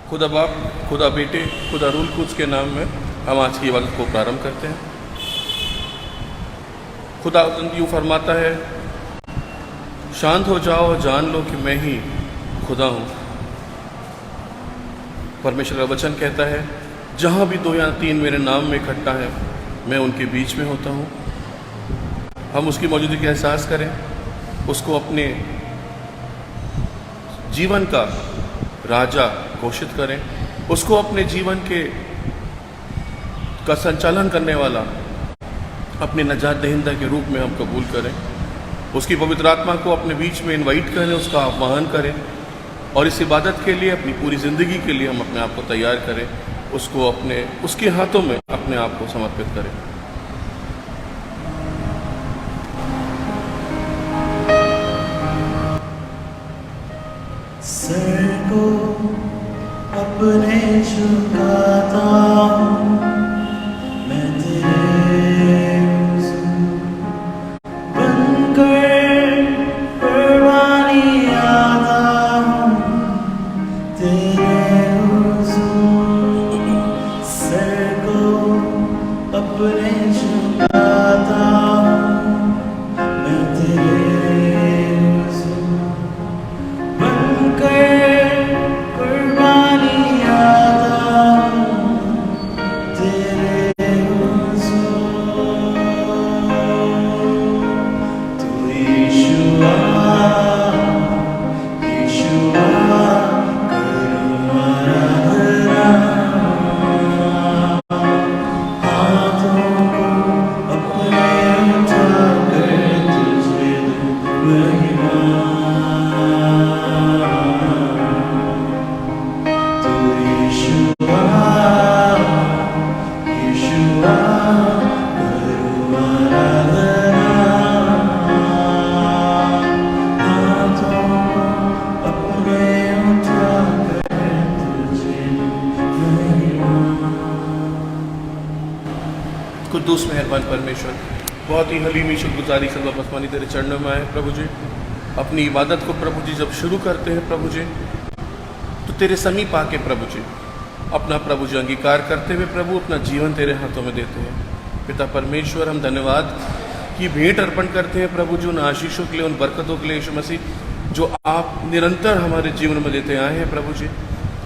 खुदा बाप, खुदा बेटे, खुदा रूल कुद्स के नाम में हम आज की इबादत को प्रारंभ करते हैं। खुदा यूँ फरमाता है, शांत हो जाओ, जान लो कि मैं ही खुदा हूँ। परमेश्वर का वचन कहता है, जहाँ भी 2 या 3 मेरे नाम में इकट्ठा है, मैं उनके बीच में होता हूँ। हम उसकी मौजूदगी का एहसास करें, उसको अपने जीवन का राजा घोषित करें, उसको अपने जीवन का संचालन करने वाला अपने नजात दहिंदा के रूप में हम कबूल करें। उसकी पवित्र आत्मा को अपने बीच में इनवाइट करें, उसका आह्वान करें और इस इबादत के लिए, अपनी पूरी ज़िंदगी के लिए हम अपने आप को तैयार करें, उसको उसके हाथों में अपने आप को समर्पित करें। सर को अपने झुकाता हूँ, मैं तेरे बनकर परवानी आता हूँ, तेरे हुजूर। सर को अपने झुकाता हूँ, मैं तेरे हुजूर बनकर कुर्बानी आता हूँ, तेरे हुजूर। तू यीशुआ, यीशुआ, करूँ आराधना। हाथों को अपने उठाकर तुझे दूँ महिमा। कुद्दूस मेहरबान परमेश्वर, बहुत ही हलीमी शुक्रगुजारी से वापस तेरे चरणों में आए प्रभु जी। अपनी इबादत को प्रभु जी जब शुरू करते हैं प्रभु जी, तो तेरे समीप आके प्रभु जी अपना प्रभु जी अंगीकार करते हुए प्रभु अपना जीवन तेरे हाथों में देते हैं। पिता परमेश्वर, हम धन्यवाद की भेंट अर्पण करते हैं प्रभु जी उन आशीषों के लिए, उन बरकतों के लिए यीशु मसीह, जो आप निरंतर हमारे जीवन में देते आए हैं प्रभु जी,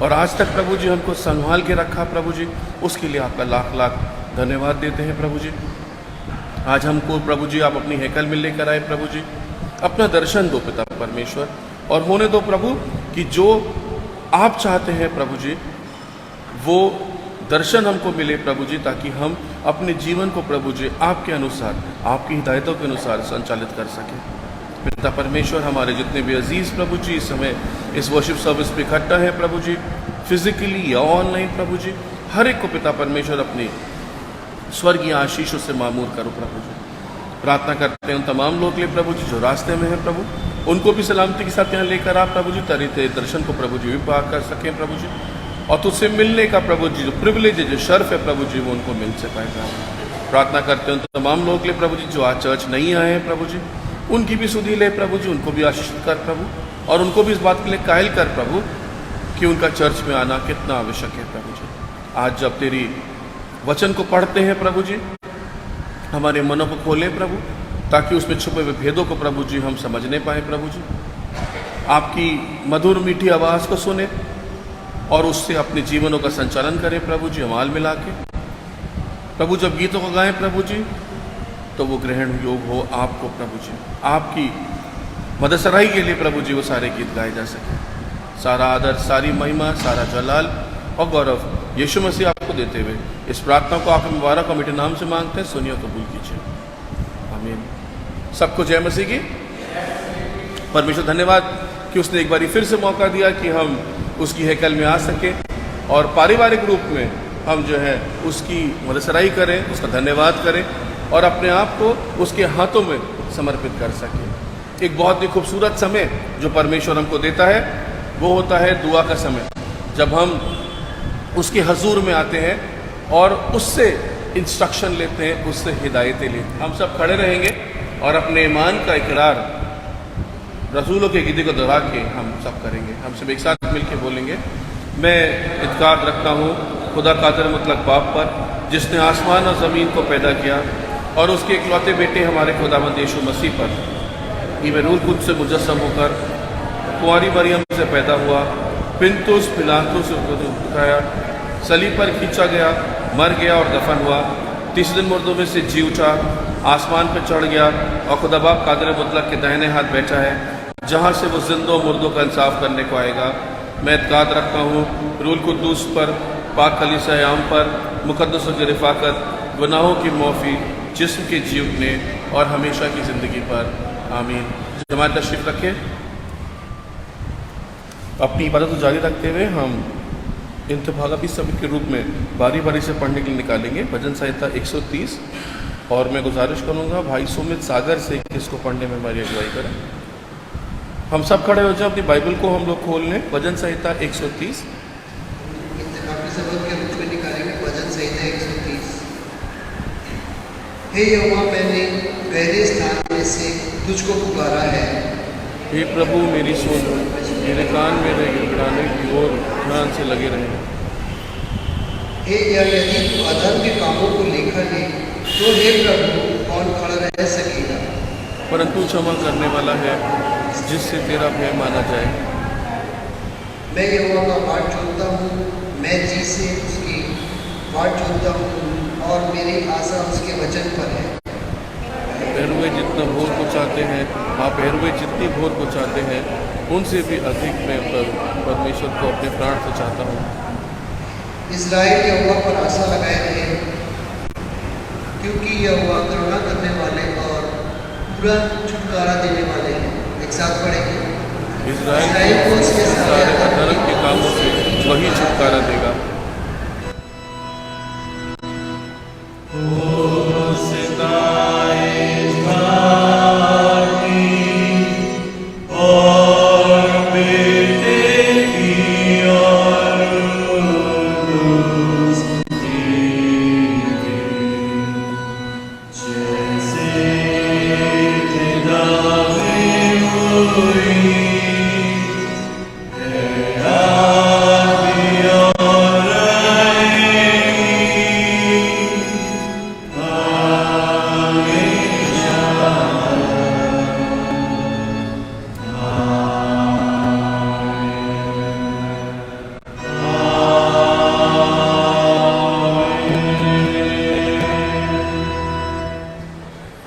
और आज तक प्रभु जी हमको संभाल के रखा प्रभु जी, उसके लिए आपका लाख लाख धन्यवाद देते हैं प्रभु जी। आज हमको प्रभु जी आप अपनी हैकल में लेकर आए प्रभु जी, अपना दर्शन दो पिता परमेश्वर, और होने दो प्रभु कि जो आप चाहते हैं प्रभु जी वो दर्शन हमको मिले प्रभु जी, ताकि हम अपने जीवन को प्रभु जी आपके अनुसार, आपकी हिदायतों के अनुसार संचालित कर सकें। पिता परमेश्वर, हमारे जितने भी अजीज़ प्रभु जी इस समय इस वर्शिप सर्विस पे इकट्ठा है प्रभु जी, फिजिकली या ऑनलाइन प्रभु जी, हर एक को पिता परमेश्वर अपनी स्वर्गीय आशीषों से मामूर करो प्रभु जी। प्रार्थना करते हैं उन तमाम लोग के लिए प्रभु जी जो रास्ते में है प्रभु, उनको भी सलामती के साथ यहाँ लेकर आप प्रभु जी, तेरे दर्शन को प्रभु जी भी पा कर सकें प्रभु जी, और तुझसे मिलने का प्रभु जी जो प्रिविलेज है, जो शर्फ है प्रभु जी, वो उनको मिल से पाएगा। प्रार्थना करते हैं उन तमाम लोग के लिए प्रभु जी जो आज चर्च नहीं आए हैं प्रभु जी, उनकी भी सुधि ले प्रभु जी, उनको भी आशीषित कर प्रभु, और उनको भी इस बात के लिए कायल कर प्रभु कि उनका चर्च में आना कितना आवश्यक है प्रभु जी। आज जब तेरी वचन को पढ़ते हैं प्रभु जी, हमारे मनों को खोले प्रभु, ताकि उसमें छुपे हुए भेदों को प्रभु जी हम समझने पाए प्रभु जी, आपकी मधुर मीठी आवाज़ को सुने और उससे अपने जीवनों का संचालन करें प्रभु जी, अमाल मिला के प्रभु। जब गीतों को गाएं प्रभु जी, तो वो ग्रहण योग हो आपको प्रभु जी, आपकी मदसराई के लिए प्रभु जी वो सारे गीत गाए जा सके। सारा आदर, सारी महिमा, सारा जलाल और गौरव यीशु मसीह आपको देते हुए इस प्रार्थना को आपके मुबारक कमेटी नाम से मांगते हैं, सुनिए कबूल कीजिए, आमीन। सबको जय मसीह की। परमेश्वर धन्यवाद कि उसने एक बारी फिर से मौका दिया कि हम उसकी हैकल में आ सकें और पारिवारिक रूप में हम जो है उसकी मदसराई करें, उसका धन्यवाद करें और अपने आप को उसके हाथों में समर्पित कर सकें। एक बहुत ही खूबसूरत समय जो परमेश्वर हमको देता है वो होता है दुआ का समय, जब हम उसके हजूर में आते हैं और उससे इंस्ट्रक्शन लेते हैं, उससे हिदायतें लेते हैं। हम सब खड़े रहेंगे और अपने ईमान का इकरार रसूलों के गीते को दोहरा के हम सब करेंगे। हम सब एक साथ मिलके बोलेंगे, मैं इत्काद रखता हूँ खुदा कादिर मुतलक बाप पर, जिसने आसमान और ज़मीन को पैदा किया, और उसके इकलौते बेटे हमारे खुदावंद यीशु मसीह पर, ये रूल कुद्स से मुजस्सम होकर कुंवारी मरियम से पैदा हुआ, पिंतुस पिलातुस से उठाया, सलीब पर खींचा गया, मर गया और दफन हुआ, तीसरे दिन मुर्दों में से जी उठा, आसमान पर चढ़ गया और खुदा बाप कादिर मुतलक के दाहिने हाथ बैठा है, जहाँ से वो जिंदों मुर्दों का इंसाफ करने को आएगा। मैं इत्काद रखता हूँ रूल कुद्दूस पर, पाक खलीसा आम पर, मुकद्दसों की रिफाकत, गुनाहों की माफ़ी, जिस्म के जी उठने और हमेशा की ज़िंदगी पर। आमीन। जमात तशरीफ़ रखें। अपनी इबादत को जारी रखते हुए हम इंतभागी सब्र के रूप में बारी बारी से पढ़ने के लिए निकालेंगे भजन संहिता 130, और मैं गुजारिश करूँगा भाई सुमित सागर से कि इसको पढ़ने में हमारी अगुवाई करें। हम सब खड़े हो जाए, अपनी बाइबल को हम लोग खोल लें। भजन संहिता 130 इंतखाबी सबक के रूप में निकालेंगे भजन संहिता 130। हे यहोवा, मैंने गहरे स्थान में से तुझको पुकारा है। हे प्रभु मेरी सुन, मेरे कान मेरे गिड़गिड़ाने की ओर ध्यान से लगे रहे। हे यदि तू अधर्म के कामों को लेखा ले, तो हे प्रभु कौन खड़ा रह सकेगा। परंतु क्षमा करने वाला है जिससे तेरा भय माना जाए। मैं यहोवा का बाट जोतता हूँ, मैं जी से उसकी बाट जोतता हूँ, और मेरी आशा उसके वचन पर है। भैरवे जितना भोर को चाहते हैं, आप भैरवे जितनी भोर को चाहते हैं, उनसे भी अधिक मैं परमेश्वर को अपने प्राण से चाहता हूँ। इस्राएल यहोवा पर आशा लगाए रहे, क्योंकि यहोवा करुणा करने वाले और पूरा छुटकारा देने वाले हैं। एक साथ पढ़ेंगे। इस्राएल को उसके सारे अधर्म के कामों से वही छुटकारा देगा।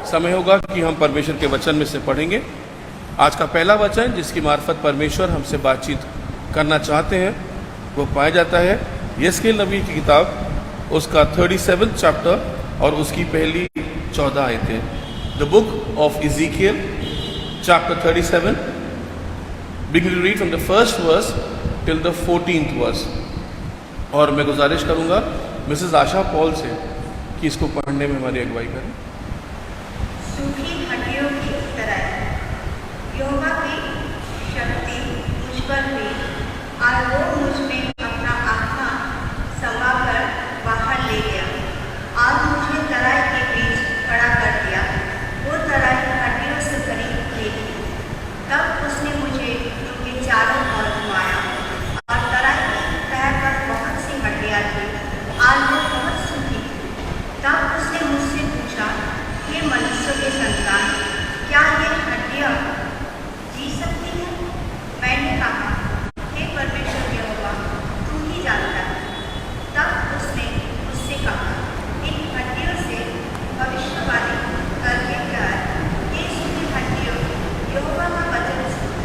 समय होगा कि हम परमेश्वर के वचन में से पढ़ेंगे। आज का पहला वचन जिसकी मार्फत परमेश्वर हमसे बातचीत करना चाहते हैं वो पाया जाता है यहेजकेल नबी की किताब, उसका 37 चैप्टर और उसकी पहली 14 आयतें। The book of Ezekiel chapter 37, begin to read from the first verse till the 14th verse. और मैं गुजारिश करूंगा मिसेस आशा पॉल से कि इसको पढ़ने में हमारी अगुवाई करें। सूखी हड्डियों की तरह यहोवा की शक्ति मुझ पर हुई, और वो मुझ में अपना आत्मा समाकर बाहर ले गया, और मुझे तराई के बीच खड़ा कर दिया। वो तराई हड्डियों से भरी हुई थी। तब उसने मुझे उनके चारों ओर घुमाया, और तराई की तह पर बहुत सी हड्डियाँ थी, और वो बहुत सूखी थी। तब उसने मुझसे पूछा, हे मनुष्य के संतान, क्या ये हड्डियाँ जी सकती हैं? मैंने कहा, हे परमेश्वर यहोवा, तू ही जानता है। तब उसने मुझसे कहा, इन हड्डियों से भविष्यवाणी करके कर, ये सूखी हड्डियों, यहोवा का वचन सुनो।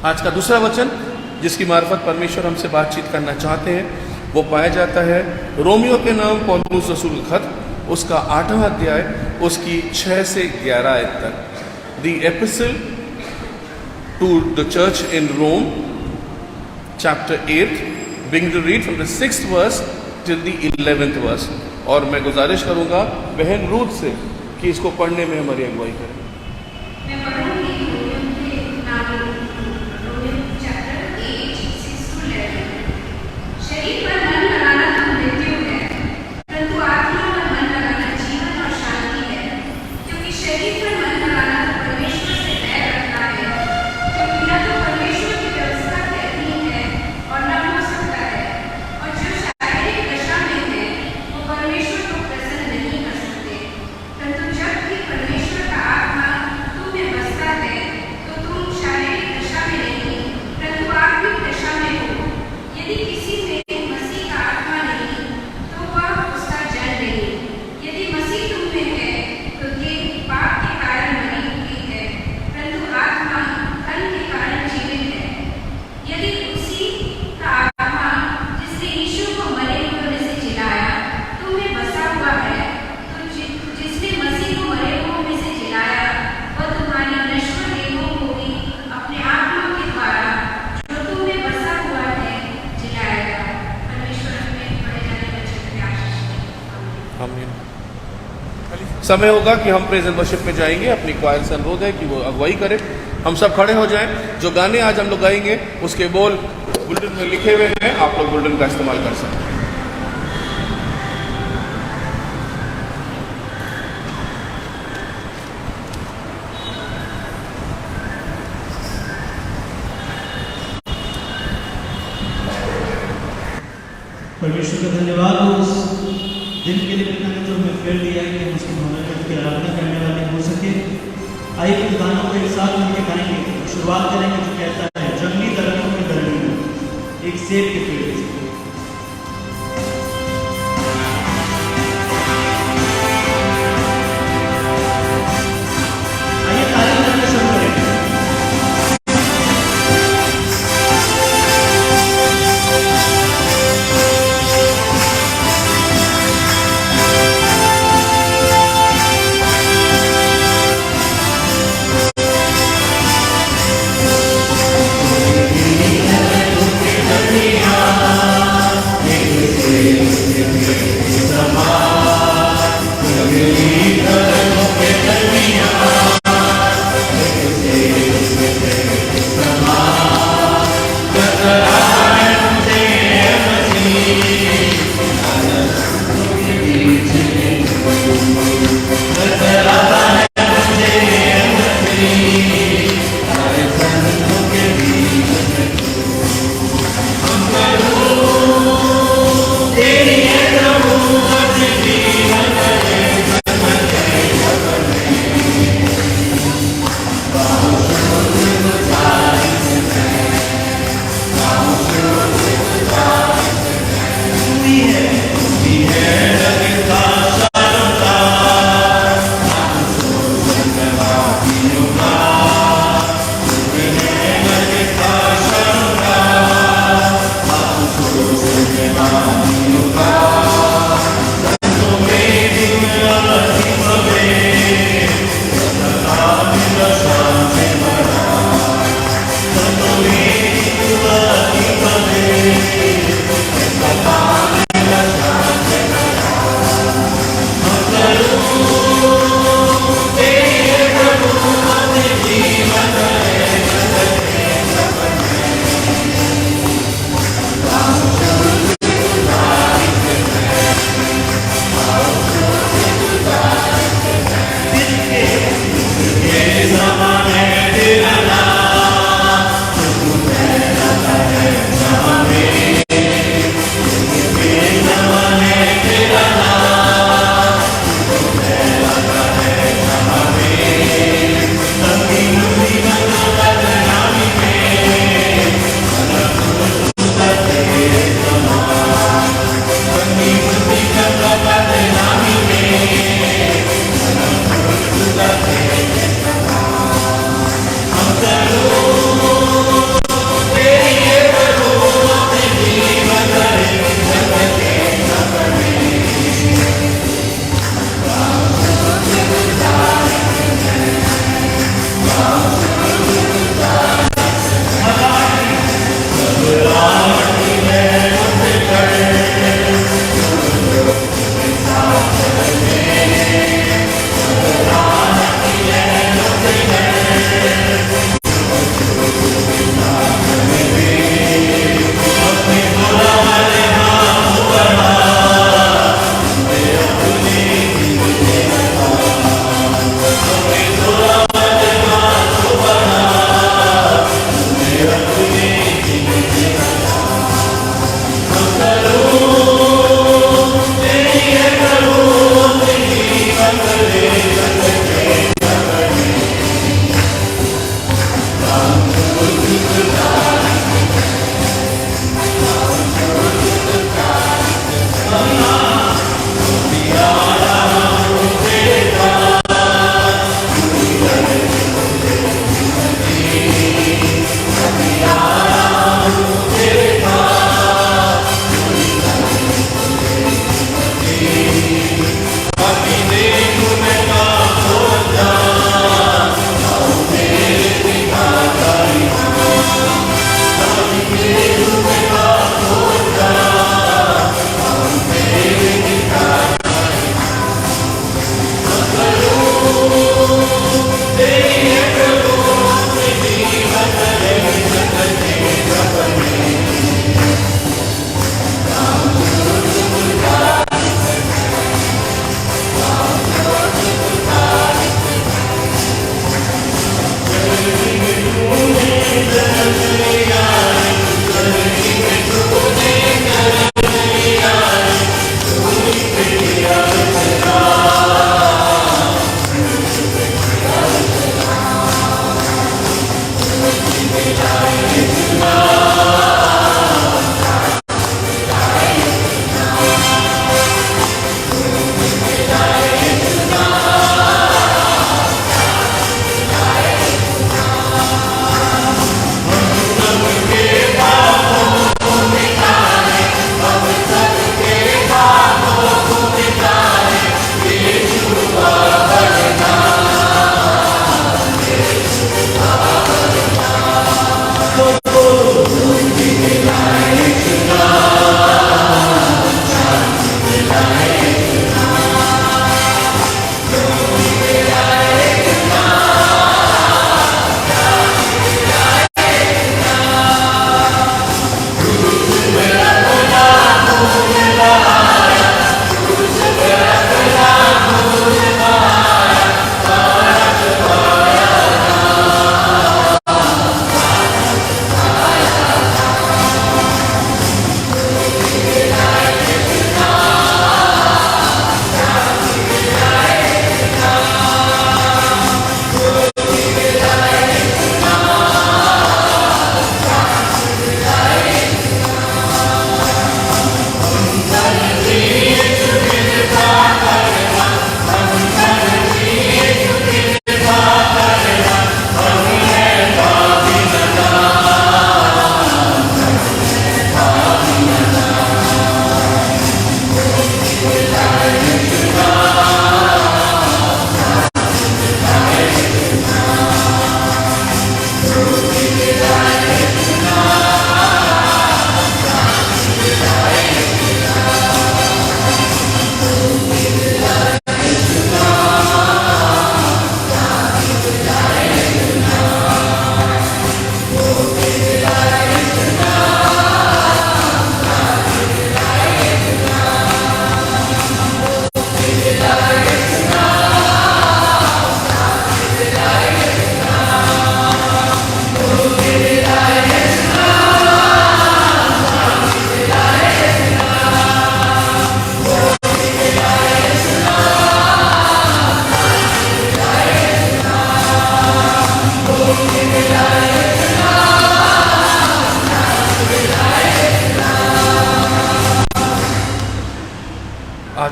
आज का दूसरा वचन जिसकी मार्फत परमेश्वर हमसे बातचीत करना चाहते हैं वो पाया जाता है रोमियो के नाम पौलुस रसूल खत, उसका 8वां अध्याय, उसकी 6 से 11 आयत तक। The epistle to the church in Rome, chapter 8, begin to read from the 6th verse till the 11th verse. और मैं गुजारिश करूंगा बहन रूथ से कि इसको पढ़ने में हमारी अगुवाई करें। मैं पढ़ूंगी रोमियो के नाम, रोमियो चैप्टर 8, 6 to 11। शरीर पर मन लगाना तो मृत्यु है, परंतु आत्मा पर मन लगाना जीवन और शांति है। क्योंकि शरीर पर मन लगाना तो परमेश्वर से बैर रखता है, क्योंकि न तो परमेश्वर की व्यवस्था के अधीन है और न हो सकता है। और जो शारीरिक दशा में है वो परमेश्वर को प्रसन्न नहीं कर सकते। परंतु जब भी परमेश्वर का आत्मा तुम में बसता है तो तुम शारीरिक दशा में नहीं परंतु आत्मिक दशा में हो। यदि किसी में मसीह का आत्मा नहीं तो वह उसका जन नहीं। यदि मसीह तुम में है तो देह पाप के कारण मरी हुई है, परंतु आत्मा धर्म के कारण जीवित है। यदि उसी का आत्मा जिसने यीशु को मरे हुए में से जिलाया तुम में बसा हुआ है, तो जिसने मसीह को मरे हुए में से जिलाया वह तुम्हारी नश्वर देहों को भी अपने आत्मा के द्वारा जो तुम में बसा हुआ है जिलाएगा। परमेश्वर में पढ़े जाने वचन की आशीष दे। आमीन। समय होगा कि हम प्रेज एंड वर्शिप में जाएंगे। अपनी क्वायर से अनुरोध है कि वो अगुवाई करे। हम सब खड़े हो जाएं। जो गाने आज हम लोग गाएंगे उसके बोल बुलेटिन में लिखे हुए हैं, आप लोग बुलेटिन का इस्तेमाल कर सकते हैं। परमेश्वर का धन्यवाद हो उस दिन के लिए पिता ने जो हमें फिर दिया है कि हम उसकी मनोरंजन की आराधना करने वाले हो सके। आइए कुछ गानों को एक साथ मिलकर गाएंगे। शुरुआत करेंगे जो कहता है जंगली दरख्तों में दरख्त एक सेब के पेड़ से। आइए ताली बजाना शुरू करेंगे। दुनिया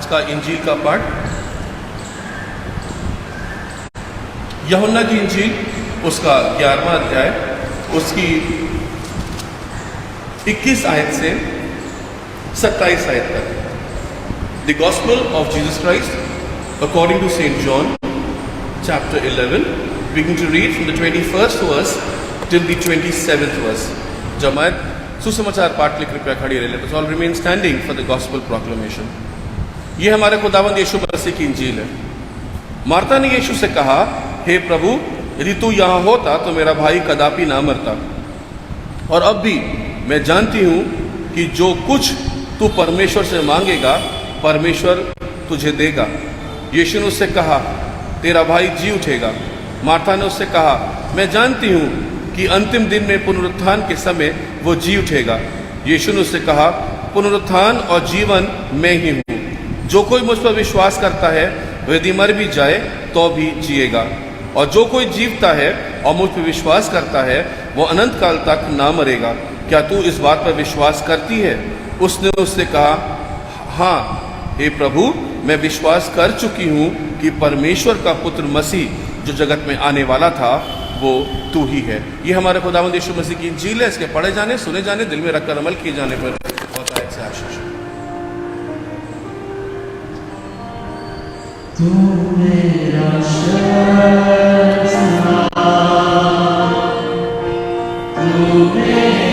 आज का इंजील का पाठ यूहन्ना की इंजील उसका 11वां अध्याय उसकी 21 आयत से 27 आयत तक। The gospel of Jesus Christ according to Saint John chapter 11, we going to read from the 21st verse till the 27th verse। जमात सुसमाचार पाठ के लिए कृपया खड़ी रहे। Let us all remain standing for the gospel proclamation. ये हमारे खुदावंद यीशु मसीह की इंजील है। मार्था ने यीशु से कहा, हे प्रभु, यदि तू यहाँ होता तो मेरा भाई कदापि ना मरता। और अब भी मैं जानती हूँ कि जो कुछ तू परमेश्वर से मांगेगा परमेश्वर तुझे देगा। यीशु ने उससे कहा, तेरा भाई जी उठेगा। मार्था ने उससे कहा, मैं जानती हूँ कि अंतिम दिन में पुनरुत्थान के समय वो जी उठेगा। यीशु ने उससे कहा, पुनरुत्थान और जीवन मैं ही हूँ। जो कोई मुझ पर विश्वास करता है वह यदि मर भी जाए तो भी जिएगा, और जो कोई जीवता है और मुझ पर विश्वास करता है वो अनंत काल तक ना मरेगा। क्या तू इस बात पर विश्वास करती है? उसने उससे कहा, हाँ हे प्रभु, मैं विश्वास कर चुकी हूँ कि परमेश्वर का पुत्र मसीह जो जगत में आने वाला था वो तू ही है। ये हमारे खुदावंद यीशु मसीह की इंजील है। इसके पढ़े जाने, सुने जाने, दिल में रखकर अमल किए जाने पर होता है इससे आशीष। तू मेरा शस्त्र, तू मेरा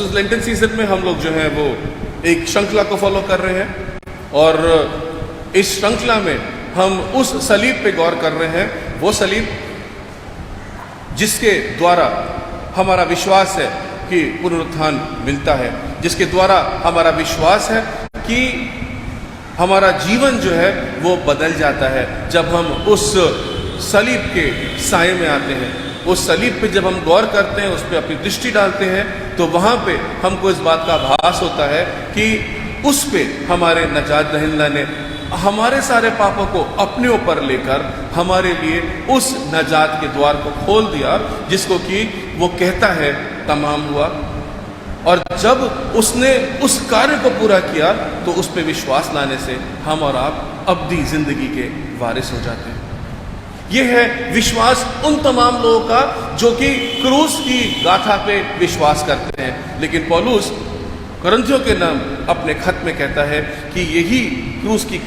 इस लेंटन सीजन में हम लोग जो है वो एक श्रृंखला को फॉलो कर रहे हैं और इस श्रृंखला में हम उस सलीब पे गौर कर रहे हैं, वो सलीब जिसके द्वारा हमारा विश्वास है कि पुनरुत्थान मिलता है, जिसके द्वारा हमारा विश्वास है कि हमारा जीवन जो है वो बदल जाता है जब हम उस सलीब के साये में आते हैं। उस सलीब पे जब हम गौर करते हैं, उस पर अपनी दृष्टि डालते हैं, तो वहाँ पे हमको इस बात का आभास होता है कि उस पे हमारे नजात दहिंदा ने हमारे सारे पापों को अपने ऊपर लेकर हमारे लिए उस नजात के द्वार को खोल दिया, जिसको कि वो कहता है तमाम हुआ। और जब उसने उस कार्य को पूरा किया तो उस पर विश्वास लाने से हम और आप अब्दी जिंदगी के वारिस हो जाते हैं। यह है विश्वास उन तमाम लोगों का जो कि क्रूस की गाथा पे विश्वास करते हैं। लेकिन पौलुस कुरिन्थियों के नाम अपने खत में कहता है कि यही क्रूस की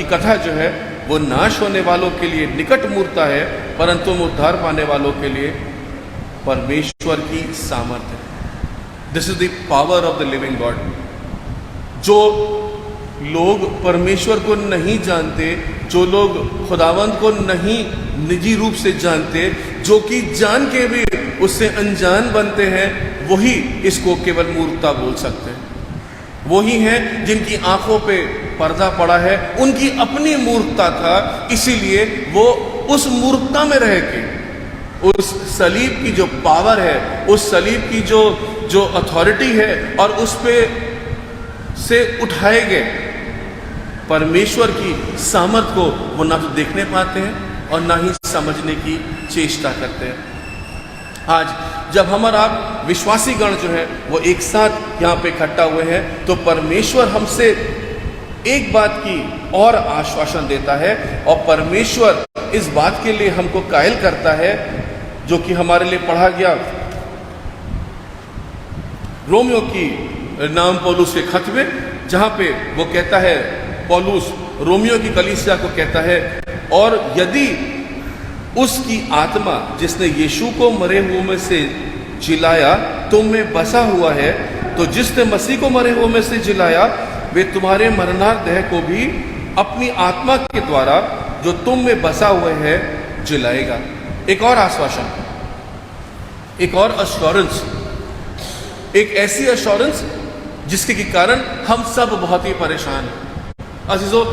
कथा जो है वो नाश होने वालों के लिए निकट मूर्ता है, परंतु उद्धार पाने वालों के लिए परमेश्वर की सामर्थ्य है। This is the power of the living God. जो लोग परमेश्वर को नहीं जानते, जो लोग खुदावंद को नहीं निजी रूप से जानते, जो कि जान के भी उससे अनजान बनते हैं, वही इसको केवल मूर्खता बोल सकते हैं। वही हैं जिनकी आंखों पे पर्दा पड़ा है, उनकी अपनी मूर्खता था, इसीलिए वो उस मूर्खता में रह के उस सलीब की जो पावर है, उस सलीब की जो अथॉरिटी है और उस पे से उठाए गए परमेश्वर की सामर्थ को वो ना तो देखने पाते हैं और ना ही समझने की चेष्टा करते हैं। आज जब हम और आप विश्वासी गण जो है वो एक साथ यहाँ पे इकट्ठा हुए हैं, तो परमेश्वर हमसे एक बात की और आश्वासन देता है और परमेश्वर इस बात के लिए हमको कायल करता है, जो कि हमारे लिए पढ़ा गया रोमियो की नाम पौलुस के खत में, जहां पे वो कहता है, पौलुस रोमियो की कलीसिया को कहता है, और यदि उसकी आत्मा जिसने यीशु को मरे हुए में से जिलाया तुम में बसा हुआ है, तो जिसने मसीह को मरे हुए में से जिलाया वे तुम्हारे मरनार देह को भी अपनी आत्मा के द्वारा जो तुम में बसा हुआ है जिलाएगा। एक और आश्वासन, एक और अश्योरेंस, एक ऐसी अश्योरेंस जिसके के कारण हम सब बहुत ही परेशान हैं। अजीजों,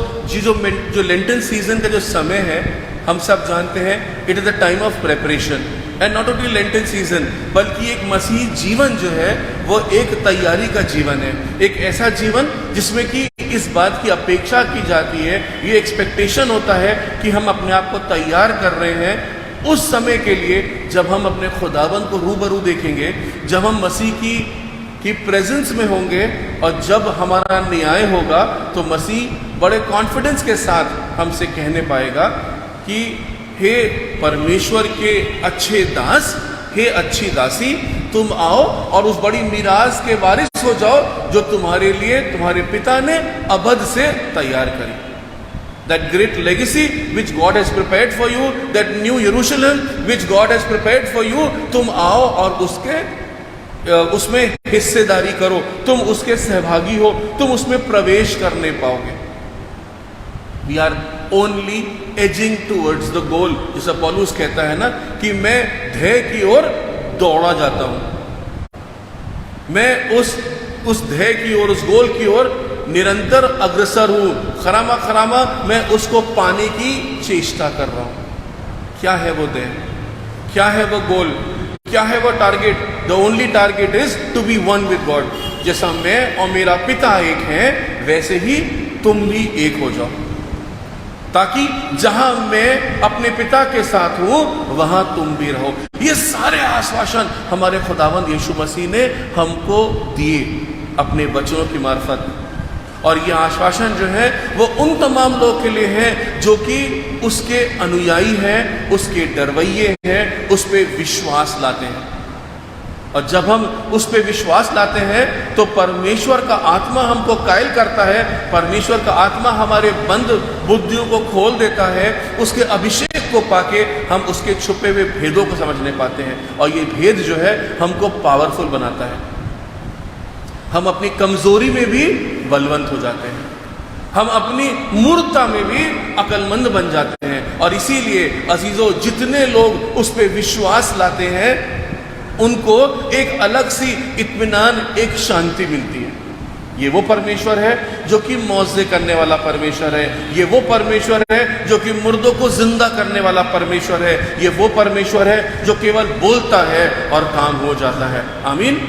जो लेंटन सीजन का जो समय है, हम सब जानते हैं it is the time of preparation and not only Lenten season, बल्कि एक मसीह जीवन जो है वो एक तैयारी का जीवन है। एक ऐसा जीवन जिसमें कि इस बात की अपेक्षा की जाती है, ये एक्सपेक्टेशन होता है कि हम अपने आप को तैयार कर रहे हैं उस समय के लिए जब हम अपने खुदावंद को रूबरू देखेंगे, जब हम मसीह की प्रेजेंस में होंगे और जब हमारा न्याय होगा, तो मसीह बड़े कॉन्फिडेंस के साथ हमसे कहने पाएगा कि हे परमेश्वर के अच्छे दास, हे अच्छी दासी, तुम आओ और उस बड़ी मीरास के वारिस हो जाओ जो तुम्हारे लिए तुम्हारे पिता ने अबद से तैयार करी। That great legacy which God has prepared for you, that new Jerusalem which God has prepared for you, तुम आओ और उसमें हिस्सेदारी करो, तुम उसके सहभागी हो, तुम उसमें प्रवेश करने पाओगे। We are only edging towards the goal, जैसा पौलुस कहता है ना कि मैं ध्येय की ओर दौड़ा जाता हूं, मैं उस ध्येय की ओर, उस गोल की ओर निरंतर अग्रसर हूं, खरामा मैं उसको पाने की चेष्टा कर रहा हूं। क्या है वो ध्येय, क्या है वो गोल, क्या है वो target? The only target is to be one with God. जैसा मैं और मेरा पिता एक हैं, वैसे ही तुम भी एक हो जाओ, ताकि जहां मैं अपने पिता के साथ हूं वहां तुम भी रहो। ये सारे आश्वासन हमारे खुदावंद यीशु मसीह ने हमको दिए अपने वचनों की मार्फत, और ये आश्वासन जो है वो उन तमाम लोगों के लिए है जो कि उसके अनुयायी हैं, उसके डरवैये हैं, उस पर विश्वास लाते हैं। और जब हम उस पर विश्वास लाते हैं तो परमेश्वर का आत्मा हमको कायल करता है, परमेश्वर का आत्मा हमारे बंद बुद्धियों को खोल देता है, उसके अभिषेक को पाके हम उसके छुपे हुए भेदों को समझने पाते हैं, और ये भेद जो है हमको पावरफुल बनाता है। हम अपनी कमजोरी में भी बलवंत हो जाते हैं, हम अपनी मूर्खता में भी अक्लमंद बन जाते हैं। और इसीलिए अजीजों, जितने लोग उस पर विश्वास लाते हैं उनको एक अलग सी इत्मीनान, एक शांति मिलती है। ये वो परमेश्वर है जो कि मौजे करने वाला परमेश्वर है, ये वो परमेश्वर है जो कि मुर्दों को जिंदा करने वाला परमेश्वर है, ये वो परमेश्वर है जो केवल बोलता है और काम हो जाता है। आमीन।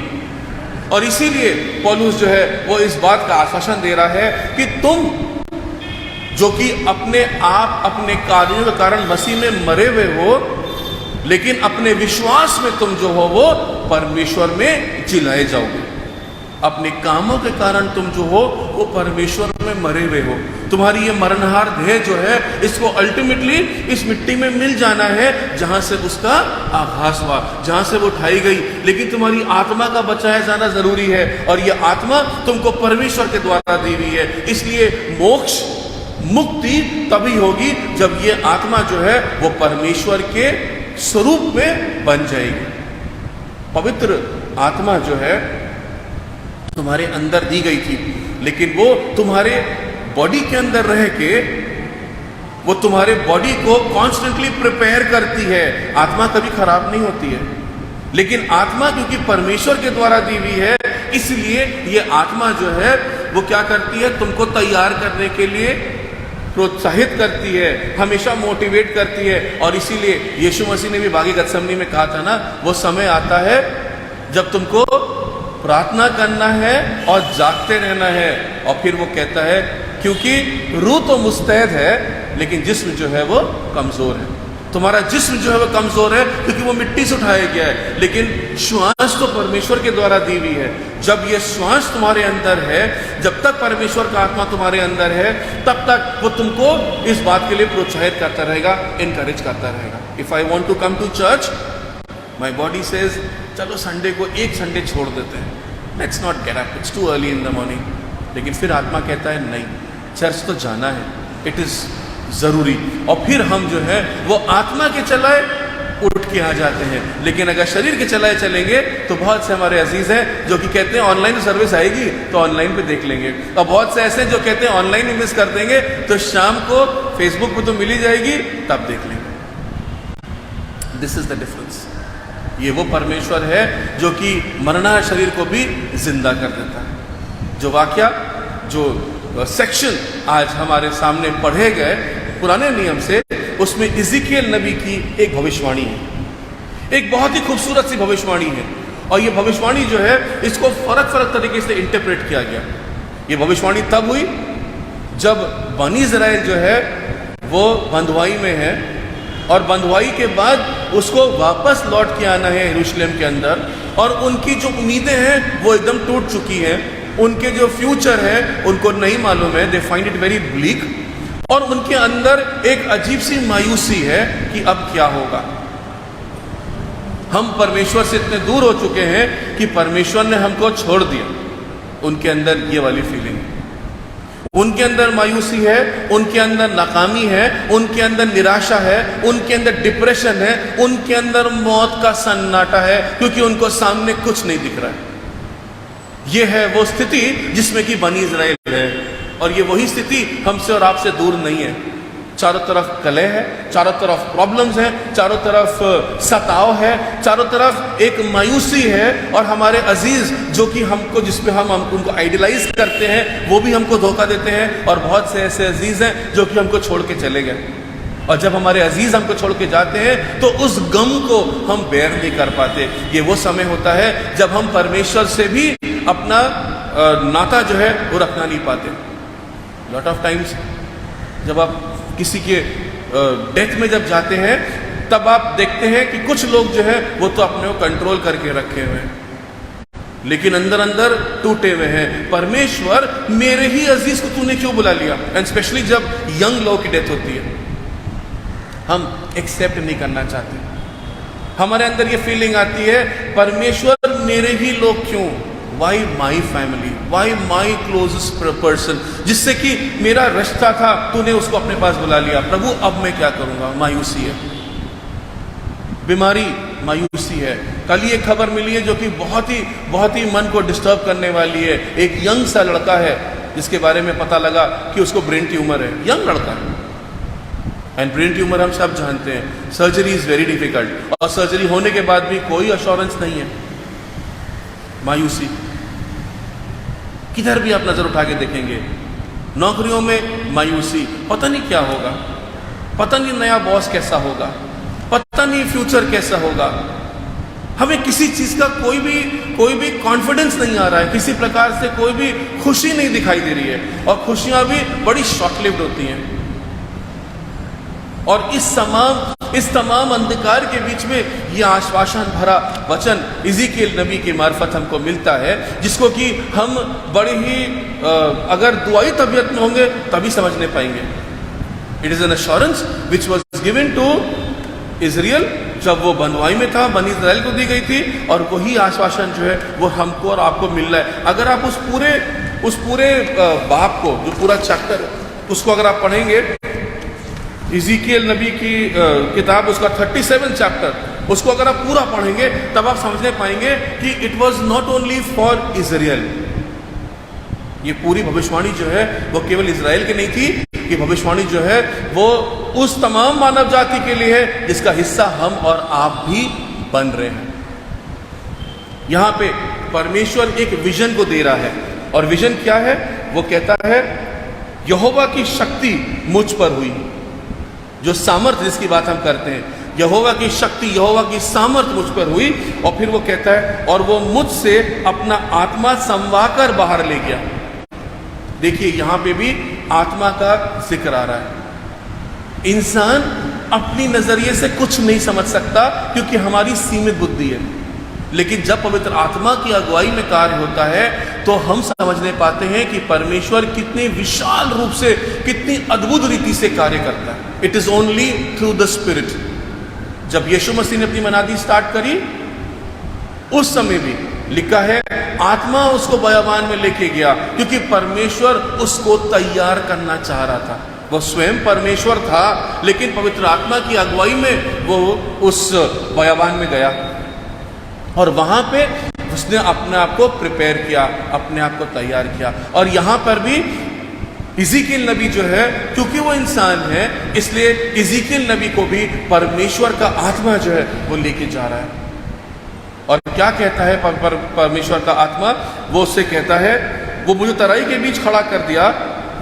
और इसीलिए पौलुस जो है वो इस बात का आश्वासन दे रहा है कि तुम जो कि अपने आप अपने कार्यों के कारण मसीह में मरे हुए हो, लेकिन अपने विश्वास में तुम जो हो वो परमेश्वर में जिलाए जाओगे। अपने कामों के कारण तुम जो हो वो परमेश्वर में मरे हुए हो। तुम्हारी ये मरणहार देह जो है इसको अल्टीमेटली इस मिट्टी में मिल जाना है जहां से उसका आभास हुआ, जहां से वो उठाई गई। लेकिन तुम्हारी आत्मा का बचाया जाना जरूरी है, और ये आत्मा तुमको परमेश्वर के द्वारा दी हुई है। इसलिए मोक्ष, मुक्ति तभी होगी जब ये आत्मा जो है वो परमेश्वर के स्वरूप में बन जाएगी। पवित्र आत्मा जो है तुम्हारे अंदर दी गई थी, लेकिन वो तुम्हारे बॉडी के अंदर रह के वो तुम्हारे बॉडी को कॉन्स्टेंटली प्रिपेयर करती है। आत्मा कभी खराब नहीं होती है, लेकिन आत्मा क्योंकि परमेश्वर के द्वारा दी हुई है, इसलिए ये आत्मा जो है वो क्या करती है, तुमको तैयार करने के लिए प्रोत्साहित करती है, हमेशा मोटिवेट करती है। और इसीलिए यीशु मसीह ने भी बागी गतसमनी में कहा था ना, वो समय आता है जब तुमको प्रार्थना करना है और जागते रहना है। और फिर वो कहता है क्योंकि रूह तो मुस्तैद है लेकिन जिस्म जो है वो कमजोर है। तुम्हारा जिस्म जो है वो कमजोर है क्योंकि वो मिट्टी से उठाया गया है, लेकिन श्वास तो परमेश्वर के द्वारा दी हुई है। जब ये श्वास तुम्हारे अंदर है, जब तक परमेश्वर का आत्मा तुम्हारे अंदर है, तब तक वो तुमको इस बात के लिए प्रोत्साहित करता रहेगा, इनकरेज करता रहेगा। If I want to come to church, my body says चलो संडे को एक संडे छोड़ देते हैं, let's not get up, it's too early in the morning. लेकिन फिर आत्मा कहता है नहीं, चर्च तो जाना है, इट इज जरूरी। और फिर हम जो है वो आत्मा के चलाए उठ के आ जाते हैं। लेकिन अगर शरीर के चलाए चलेंगे तो बहुत से हमारे अजीज हैं जो कि कहते हैं ऑनलाइन सर्विस आएगी तो ऑनलाइन पे देख लेंगे, और बहुत से ऐसे जो कहते हैं ऑनलाइन भी मिस कर देंगे तो शाम को फेसबुक पे तो मिल ही जाएगी तब देख लेंगे। This is the difference. ये वो परमेश्वर है जो कि मरना शरीर को भी जिंदा कर देता है। जो वाक्या, जो सेक्शन आज हमारे सामने पढ़े गए पुराने नियम से, उसमें इज़िकियल नबी की एक भविष्यवाणी है, एक बहुत ही खूबसूरत सी भविष्यवाणी है। और ये भविष्यवाणी जो है इसको फर्क तरीके से इंटरप्रेट किया गया। ये भविष्यवाणी तब हुई जब बनी इज़राइल जो है वो बंधुआई में है, और बंधुआई के बाद उसको वापस लौट के आना है यरूशलेम के अंदर, और उनकी जो उम्मीदें हैं वो एकदम टूट चुकी हैं। उनके जो फ्यूचर है उनको नहीं मालूम है, they find it very bleak, और उनके अंदर एक अजीब सी मायूसी है कि अब क्या होगा। हम परमेश्वर से इतने दूर हो चुके हैं कि परमेश्वर ने हमको छोड़ दिया। उनके अंदर ये वाली फीलिंग, उनके अंदर मायूसी है, उनके अंदर नाकामी है, उनके अंदर निराशा है, उनके अंदर डिप्रेशन है, उनके अंदर मौत का सन्नाटा है, क्योंकि उनको सामने कुछ नहीं दिख रहा है। यह है वो स्थिति जिसमें कि बनी इज़राइल है, और ये वही स्थिति हमसे और आपसे दूर नहीं है। चारों तरफ कलह है, चारों तरफ प्रॉब्लम्स हैं, चारों तरफ सताव है, चारों तरफ एक मायूसी है, और हमारे अजीज जो कि हमको, जिसपे हम उनको आइडियलाइज करते हैं, वो भी हमको धोखा देते हैं। और बहुत से ऐसे अजीज हैं जो कि हमको छोड़ के चले गए, और जब हमारे अजीज हमको छोड़ के जाते हैं तो उस गम को हम बेयर नहीं कर पाते। ये वो समय होता है जब हम परमेश्वर से भी अपना नाता जो है वो रखना नहीं पाते। लॉट ऑफ टाइम्स जब आप किसी के डेथ में जब जाते हैं तब आप देखते हैं कि कुछ लोग जो है वो तो अपने को कंट्रोल करके रखे हुए हैं, लेकिन अंदर अंदर टूटे हुए हैं। परमेश्वर, मेरे ही अजीज को तूने क्यों बुला लिया? एंड स्पेशली जब यंग लोगों की डेथ होती है, हम एक्सेप्ट नहीं करना चाहते। हमारे अंदर ये फीलिंग आती है, परमेश्वर मेरे ही लोग क्यों? Why my family, why my closest person, जिससे कि मेरा रिश्ता था, तूने उसको अपने पास बुला लिया। प्रभु अब मैं क्या करूंगा? मायूसी है, बीमारी, मायूसी है। कल ही एक खबर मिली है जो कि बहुत ही मन को डिस्टर्ब करने वाली है। एक यंग सा लड़का है जिसके बारे में पता लगा कि उसको ब्रेन ट्यूमर है, यंग लड़का है। एंड ब्रेन ट्यूमर हम सब जानते हैं, सर्जरी इज़ वेरी डिफिकल्ट, और सर्जरी होने के बाद भी कोई अश्योरेंस नहीं है। मायूसी, किधर भी आप नज़र उठा के देखेंगे, नौकरियों में मायूसी, पता नहीं क्या होगा, पता नहीं नया बॉस कैसा होगा, पता नहीं फ्यूचर कैसा होगा। हमें किसी चीज़ का कोई भी कॉन्फिडेंस नहीं आ रहा है, किसी प्रकार से कोई भी खुशी नहीं दिखाई दे रही है, और खुशियां भी बड़ी शॉर्ट लिव्ड होती हैं। और इस तमाम अंधकार के बीच में यह आश्वासन भरा वचन इज़ीकियल नबी के मार्फत हमको मिलता है, जिसको कि हम बड़े ही अगर दुआई तबीयत में होंगे तभी समझने पाएंगे। It is an assurance which was given to Israel जब वो बनवाई में था, बनी इजराइल को दी गई थी, और वही आश्वासन जो है वो हमको और आपको मिल रहा है। अगर आप उस पूरे बाप को, जो पूरा चैप्टर उसको अगर आप पढ़ेंगे, इज़ीकियल नबी की किताब उसका 37 चैप्टर, उसको अगर आप पूरा पढ़ेंगे तब आप समझने पाएंगे कि it was not only for Israel. ये पूरी भविष्यवाणी जो है वो केवल इजराइल की नहीं थी, कि भविष्यवाणी जो है वो उस तमाम मानव जाति के लिए है जिसका हिस्सा हम और आप भी बन रहे हैं। यहां पे परमेश्वर एक विजन को दे रहा है, और विजन क्या है? वो कहता है यहोवा की शक्ति मुझ पर हुई, जो सामर्थ जिसकी बात हम करते हैं, यहोवा की शक्ति, यहोवा की सामर्थ मुझ पर हुई। और फिर वो कहता है और वो मुझसे अपना आत्मा संवाकर बाहर ले गया। देखिए यहां पे भी आत्मा का जिक्र आ रहा है। इंसान अपनी नजरिए से कुछ नहीं समझ सकता क्योंकि हमारी सीमित बुद्धि है, लेकिन जब पवित्र आत्मा की अगुवाई में कार्य होता है तो हम समझने पाते हैं कि परमेश्वर कितने विशाल रूप से, कितनी अद्भुत रीति से कार्य करता है। It is only through the spirit. जब यीशु मसीह ने अपनी मनादी स्टार्ट करी, उस समय भी लिखा है आत्मा उसको बयाबान में लेके गया, क्योंकि परमेश्वर उसको तैयार करना चाह रहा था। वो स्वयं परमेश्वर था, लेकिन पवित्र आत्मा की अगुवाई में वो उस बयाबान में गया, और वहां पे उसने अपने आप को प्रिपेयर किया, अपने आप को तैयार किया। और यहां पर भी इज़ीकियल नबी जो है, क्योंकि वो इंसान है, इसलिए इज़ीकियल नबी को भी परमेश्वर का आत्मा जो है वो लेके जा रहा है। और क्या कहता है परमेश्वर का आत्मा? वो उससे कहता है, वो मुझे तराई के बीच खड़ा कर दिया,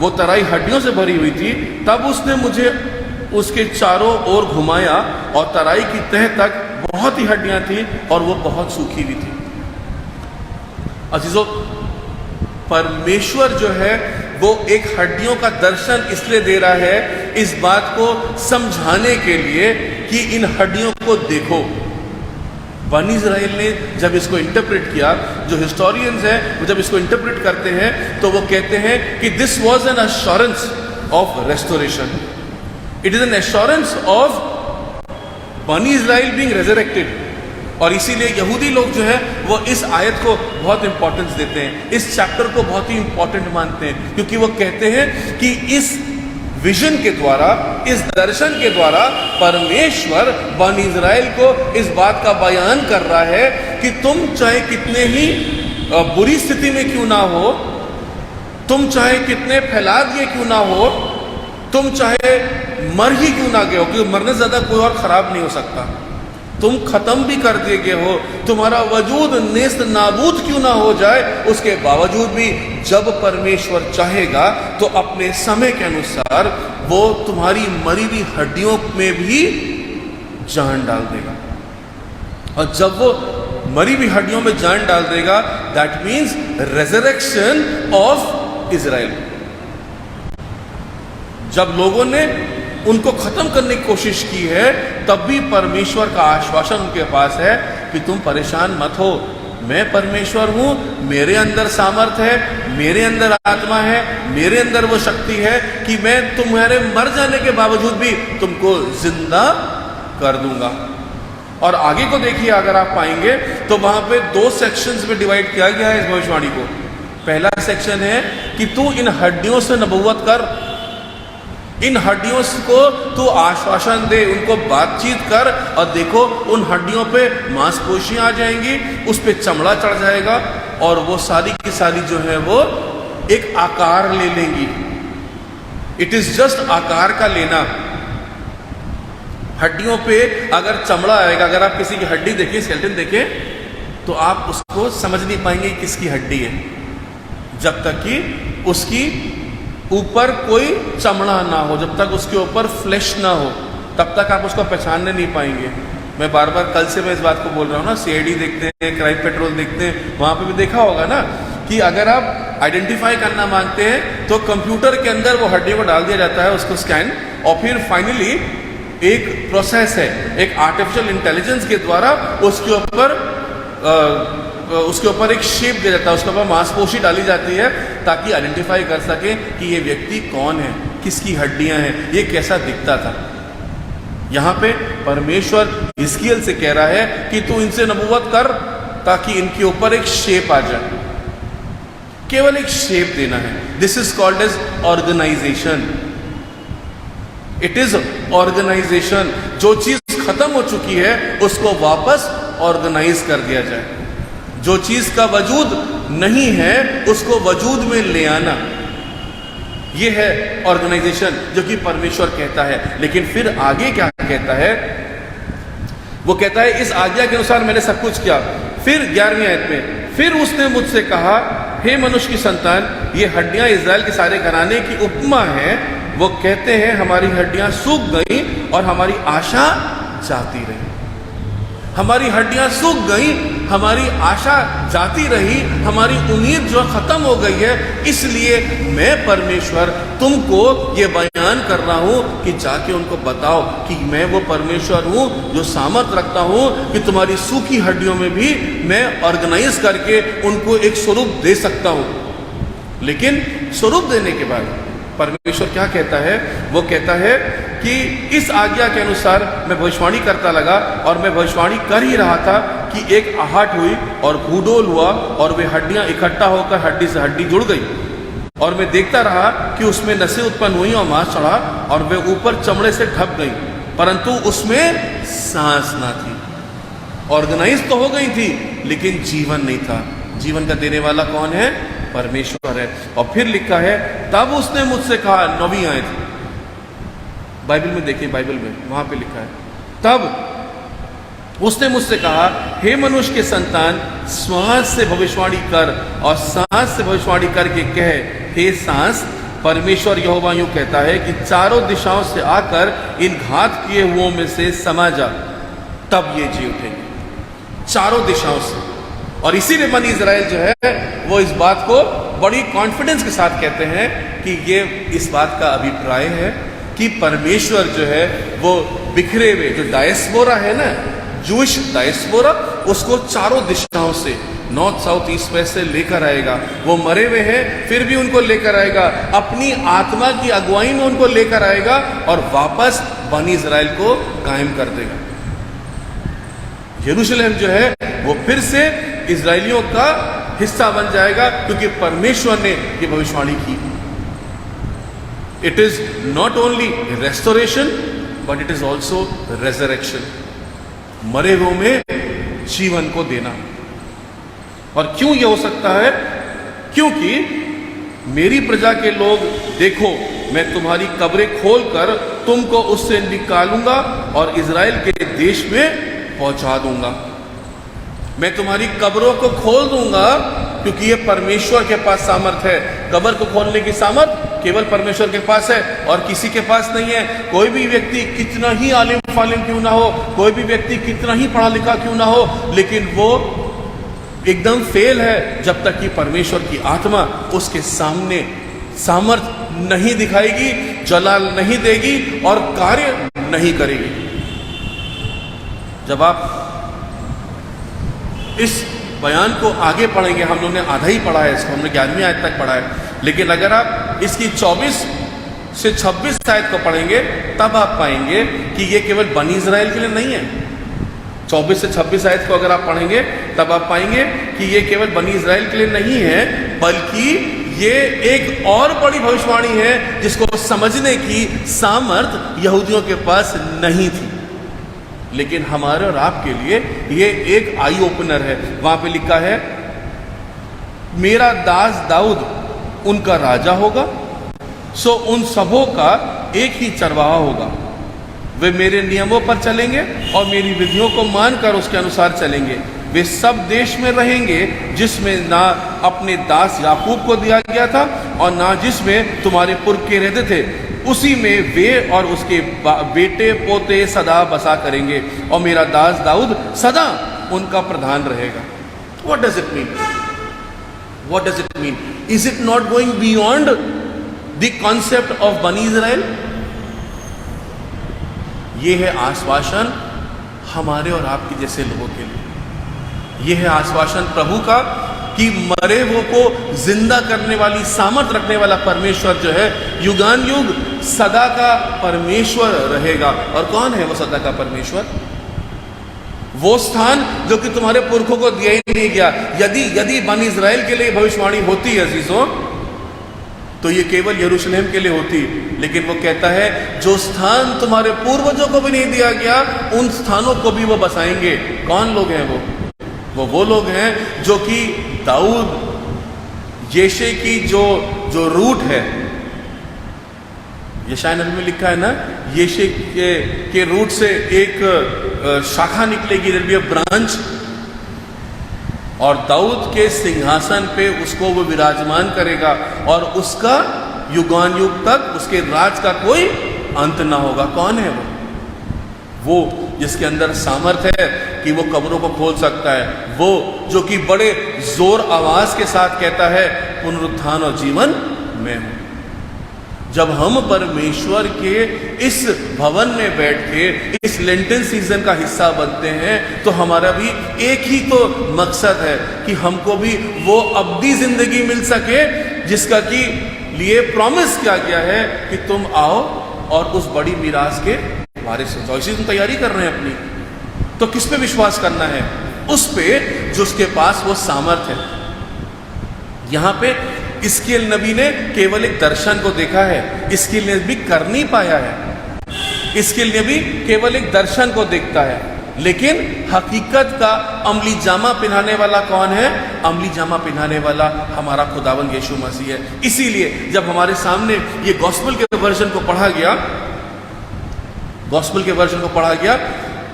वो तराई हड्डियों से भरी हुई थी, तब उसने मुझे उसके चारों ओर घुमाया, और तराई की तह तक बहुत ही हड्डियां थी और वो बहुत सूखी हुई थी। अजीजों, परमेश्वर जो है वो एक हड्डियों का दर्शन इसलिए दे रहा है, इस बात को समझाने के लिए कि इन हड्डियों को देखो। बनी इज़राइल ने जब इसको इंटरप्रेट किया, जो हिस्टोरियंस हैं वो जब इसको इंटरप्रेट करते हैं तो वो कहते हैं कि this was an assurance of restoration. It is an assurance of बनी इज़राइल बीइंग रेजरेक्टेड। और इसीलिए यहूदी लोग जो है वो इस आयत को बहुत इंपॉर्टेंस देते हैं, इस चैप्टर को बहुत ही इंपॉर्टेंट मानते हैं, क्योंकि वो कहते हैं कि इस विजन के द्वारा, इस दर्शन के द्वारा परमेश्वर बनी इज़राइल को इस बात का बयान कर रहा है कि तुम चाहे कितने ही बुरी स्थिति में क्यों ना हो, तुम चाहे कितने फैला दिए क्यों ना हो, तुम चाहे मर ही क्यों ना गए हो, क्योंकि मरने से ज्यादा कोई और खराब नहीं हो सकता, तुम खत्म भी कर दिए गए हो, तुम्हारा वजूद नेस्त नाबूद क्यों ना हो जाए, उसके बावजूद भी जब परमेश्वर चाहेगा तो अपने समय के अनुसार वो तुम्हारी मरी हुई हड्डियों में भी जान डाल देगा। और जब वो मरी हुई हड्डियों में जान डाल देगा, that means resurrection of Israel. जब लोगों ने उनको खत्म करने की कोशिश की है, तब भी परमेश्वर का आश्वासन उनके पास है कि तुम परेशान मत हो, मैं परमेश्वर हूं, मेरे अंदर सामर्थ है, मेरे अंदर आत्मा है, मेरे अंदर वो शक्ति है कि मैं तुम्हारे मर जाने के बावजूद भी तुमको जिंदा कर दूंगा। और आगे को देखिए, अगर आप पाएंगे तो वहां पे 2 सेक्शंस में डिवाइड किया गया है इस भविष्यवाणी को। पहला सेक्शन है कि तू इन हड्डियों से नबुव्वत कर, इन हड्डियों को तू आश्वासन दे, उनको बातचीत कर, और देखो उन हड्डियों पे मांसपेशियां आ जाएंगी, उस पे चमड़ा चढ़ जाएगा, और वो सारी की सारी जो है वो एक आकार ले लेंगी। इट इज जस्ट आकार का लेना। हड्डियों पे अगर चमड़ा आएगा, अगर आप किसी की हड्डी देखिए, स्केलेटन देखें, तो आप उसको समझ नहीं पाएंगे किसकी हड्डी है, जब तक कि उसकी ऊपर कोई चमड़ा ना हो, जब तक उसके ऊपर फ्लैश ना हो, तब तक आप उसको पहचानने नहीं पाएंगे। मैं बार बार कल से मैं इस बात को बोल रहा हूँ ना, सीआईडी देखते हैं, क्राइम पेट्रोल देखते हैं, वहाँ पे भी देखा होगा ना कि अगर आप आइडेंटिफाई करना मांगते हैं तो कंप्यूटर के अंदर वो हड्डी को डाल दिया जाता है, उसको स्कैन, और फिर फाइनली एक प्रोसेस है, एक आर्टिफिशियल इंटेलिजेंस के द्वारा उसके ऊपर एक शेप दिया जाता है, उसके ऊपर मांसपेशी डाली जाती है, ताकि आइडेंटिफाई कर सके कि ये व्यक्ति कौन है, किसकी हड्डियां हैं, ये कैसा दिखता था। यहाँ पे परमेश्वर हिजकिय्याह से कह रहा है कि तू इनसे नबूवत कर ताकि इनके ऊपर एक शेप आ जाए, केवल एक शेप देना है। This is called as organization. It is organization. जो चीज खत्म हो चुकी है उसको वापस ऑर्गेनाइज कर दिया जाए, जो चीज का वजूद नहीं है उसको वजूद में ले आना, यह है ऑर्गेनाइजेशन जो कि परमेश्वर कहता है। लेकिन फिर आगे क्या कहता है, वो कहता है इस आज्ञा के अनुसार मैंने सब कुछ किया। फिर 11वीं आयत में, फिर उसने मुझसे कहा, हे मनुष्य की संतान, ये हड्डियां इजराइल के सारे घराने की उपमा है। वो कहते हैं हमारी हड्डियां सूख गई और हमारी आशा जाती रही। हमारी हड्डियां सूख गई, हमारी आशा जाती रही, हमारी उम्मीद जो खत्म हो गई है। इसलिए मैं परमेश्वर तुमको ये बयान कर रहा हूं कि जाके उनको बताओ कि मैं वो परमेश्वर हूं जो सामर्थ रखता हूं कि तुम्हारी सूखी हड्डियों में भी मैं ऑर्गेनाइज करके उनको एक स्वरूप दे सकता हूं। लेकिन स्वरूप देने के बाद परमेश्वर क्या कहता है, वो कहता है कि इस आज्ञा के अनुसार मैं भविष्यवाणी करता लगा, और मैं भविष्यवाणी कर ही रहा था कि एक आहट हुई और भूडोल हुआ और वे हड्डियां इकट्ठा होकर हड्डी से हड्डी जुड़ गई। और मैं देखता रहा कि उसमें नसें उत्पन्न हुई और मांस चढ़ा और वे ऊपर चमड़े से ढक गई, परंतु उसमें सांस ना थी। ऑर्गेनाइज तो हो गई थी लेकिन जीवन नहीं था। जीवन का देने वाला कौन है? परमेश्वर है। और फिर लिखा है, तब उसने मुझसे कहा, 9वीं आयत बाइबल में देखिए, बाइबल में वहां पे लिखा है, तब उसने मुझसे कहा, हे मनुष्य के संतान, श्वास से भविष्यवाणी कर और सांस से भविष्यवाणी करके कह, हे सांस, परमेश्वर यहोवा यूं कहता है कि चारों दिशाओं से आकर इन घात किए हुओं में से समा जा, तब ये जी उठेंगे। चारों दिशाओं से। और इसीलिए बनी इज़राइल जो है वो इस बात को बड़ी कॉन्फिडेंस के साथ कहते हैं कि ये इस बात का अभिप्राय है कि परमेश्वर जो है वो बिखरे हुए जो डायस्पोरा है ना, जूश डायस्पोरा, उसको चारों दिशाओं से, नॉर्थ साउथ ईस्ट वेस्ट से लेकर आएगा। वो मरे हुए हैं फिर भी उनको लेकर आएगा, अपनी आत्मा की अगुवाई में उनको लेकर आएगा और वापस बनी इज़राइल को कायम कर देगा। यरूशलेम जो है वो फिर से इजराइलियों का हिस्सा बन जाएगा, क्योंकि परमेश्वर ने ये भविष्यवाणी की। It is not only restoration but it is also resurrection, मरे हुए में जीवन को देना। और क्यों ये हो सकता है? क्योंकि मेरी प्रजा के लोग, देखो मैं तुम्हारी कब्रें खोलकर तुमको उससे निकालूंगा और इजराइल के देश में पहुंचा दूंगा। मैं तुम्हारी कब्रों को खोल दूंगा, क्योंकि ये परमेश्वर के पास सामर्थ है। कब्र को खोलने की सामर्थ केवल परमेश्वर के पास है और किसी के पास नहीं है। कोई भी व्यक्ति कितना ही आलिम फालिम क्यों ना हो, कोई भी व्यक्ति कितना ही पढ़ा लिखा क्यों ना हो, लेकिन वो एकदम फेल है जब तक कि परमेश्वर की आत्मा उसके सामने सामर्थ नहीं दिखाएगी, जलाल नहीं देगी और कार्य नहीं करेगी। जब आप इस बयान को आगे पढ़ेंगे, हम लोगों ने आधा ही पढ़ा है इसको, हमने 11वीं आयत तक पढ़ा है, लेकिन अगर आप इसकी 24 से 26 आयत को पढ़ेंगे तब आप पाएंगे कि ये केवल बनी इज़राइल के लिए नहीं है। 24 से 26 आयत को अगर आप पढ़ेंगे तब आप पाएंगे कि ये केवल बनी इज़राइल के लिए नहीं है, बल्कि ये एक और बड़ी भविष्यवाणी है जिसको समझने की सामर्थ यहूदियों के पास नहीं थी, लेकिन हमारे और आपके लिए ये एक आई ओपनर है। वहां पे लिखा है, मेरा दास दाऊद उनका राजा होगा, सो उन सबों का एक ही चरवाहा होगा। वे मेरे नियमों पर चलेंगे और मेरी विधियों को मानकर उसके अनुसार चलेंगे। वे सब देश में रहेंगे जिसमें ना अपने दास याकूब को दिया गया था और ना जिसमें तुम्हारे पुरख के रहते थे, उसी में वे और उसके बेटे पोते सदा बसा करेंगे और मेरा दास दाऊद सदा उनका प्रधान रहेगा। What does it mean? What does it mean? Is it not going beyond the concept of Bani Israel? ये है आश्वासन हमारे और आपके जैसे लोगों के लिए। ये है आश्वासन प्रभु का कि मरे हुओं को जिंदा करने वाली सामर्थ रखने वाला परमेश्वर जो है युगान युग सदा का परमेश्वर रहेगा। और कौन है वो सदा का परमेश्वर? वो स्थान जो कि तुम्हारे पुरखों को दिया ही नहीं गया। यदि बनी इज़राइल के लिए भविष्यवाणी होती है अजीजों, तो ये केवल यरूशलेम के लिए होती, लेकिन वो कहता है जो स्थान तुम्हारे पूर्वजों को भी नहीं दिया गया उन स्थानों को भी वो बसाएंगे। कौन लोग हैं वो लोग हैं जो कि दाऊद यशे की जो रूट है, यशायाह नबी में लिखा है ना, यशे के रूट से एक शाखा निकलेगी, देयर बी अ ब्रांच, और दाऊद के सिंहासन पे उसको वो विराजमान करेगा और उसका युगान युग तक उसके राज का कोई अंत ना होगा। कौन है वो जिसके अंदर सामर्थ है कि वो कब्रों को खोल सकता है, वो जो कि बड़े जोर आवाज के साथ कहता है पुनरुत्थान और जीवन मैं हूं। जब हम परमेश्वर के इस भवन में बैठ के इस लेंटन सीजन का हिस्सा बनते हैं तो हमारा भी एक ही तो मकसद है कि हमको भी वो अब्दी जिंदगी मिल सके जिसका कि लिए प्रॉमिस किया गया है कि तुम आओ और उस बड़ी मीरास के वारिस हो जाओ। इसी तुम तैयारी कर रहे हैं अपनी, तो किस पे विश्वास करना है? उस पे जो उसके पास वो सामर्थ है। यहां पे हिजकिय्याह नबी ने केवल एक दर्शन को देखा है, हिजकिय्याह नबी कर नहीं पाया है। हिजकिय्याह नबी केवल एक दर्शन को देखता है, लेकिन हकीकत का अमली जामा पहनाने वाला कौन है? अमली जामा पहनाने वाला हमारा खुदावंद यीशु मसीह है। इसीलिए जब हमारे सामने ये गॉस्पेल के वर्जन को पढ़ा गया,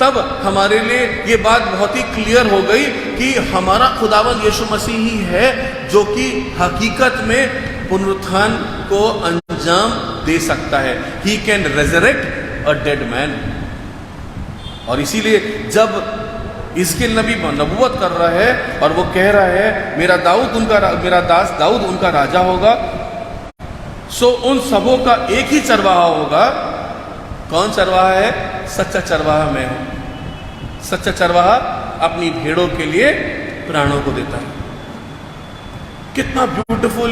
तब हमारे लिए ये बात बहुत ही क्लियर हो गई कि हमारा खुदावंद यीशु मसीह ही है जो कि हकीकत में पुनरुत्थान को अंजाम दे सकता है। He can resurrect a dead man. और इसीलिए जब हिजकिय्याह नबी नबूवत कर रहा है और वो कह रहा है मेरा दास दाऊद उनका राजा होगा, सो उन सबों का एक ही चरवाहा होगा। कौन चरवाहा है? सच्चा चरवाहा मैं हूं। सच्चा चरवाहा अपनी भेड़ों के लिए प्राणों को देता है। कितना ब्यूटीफुल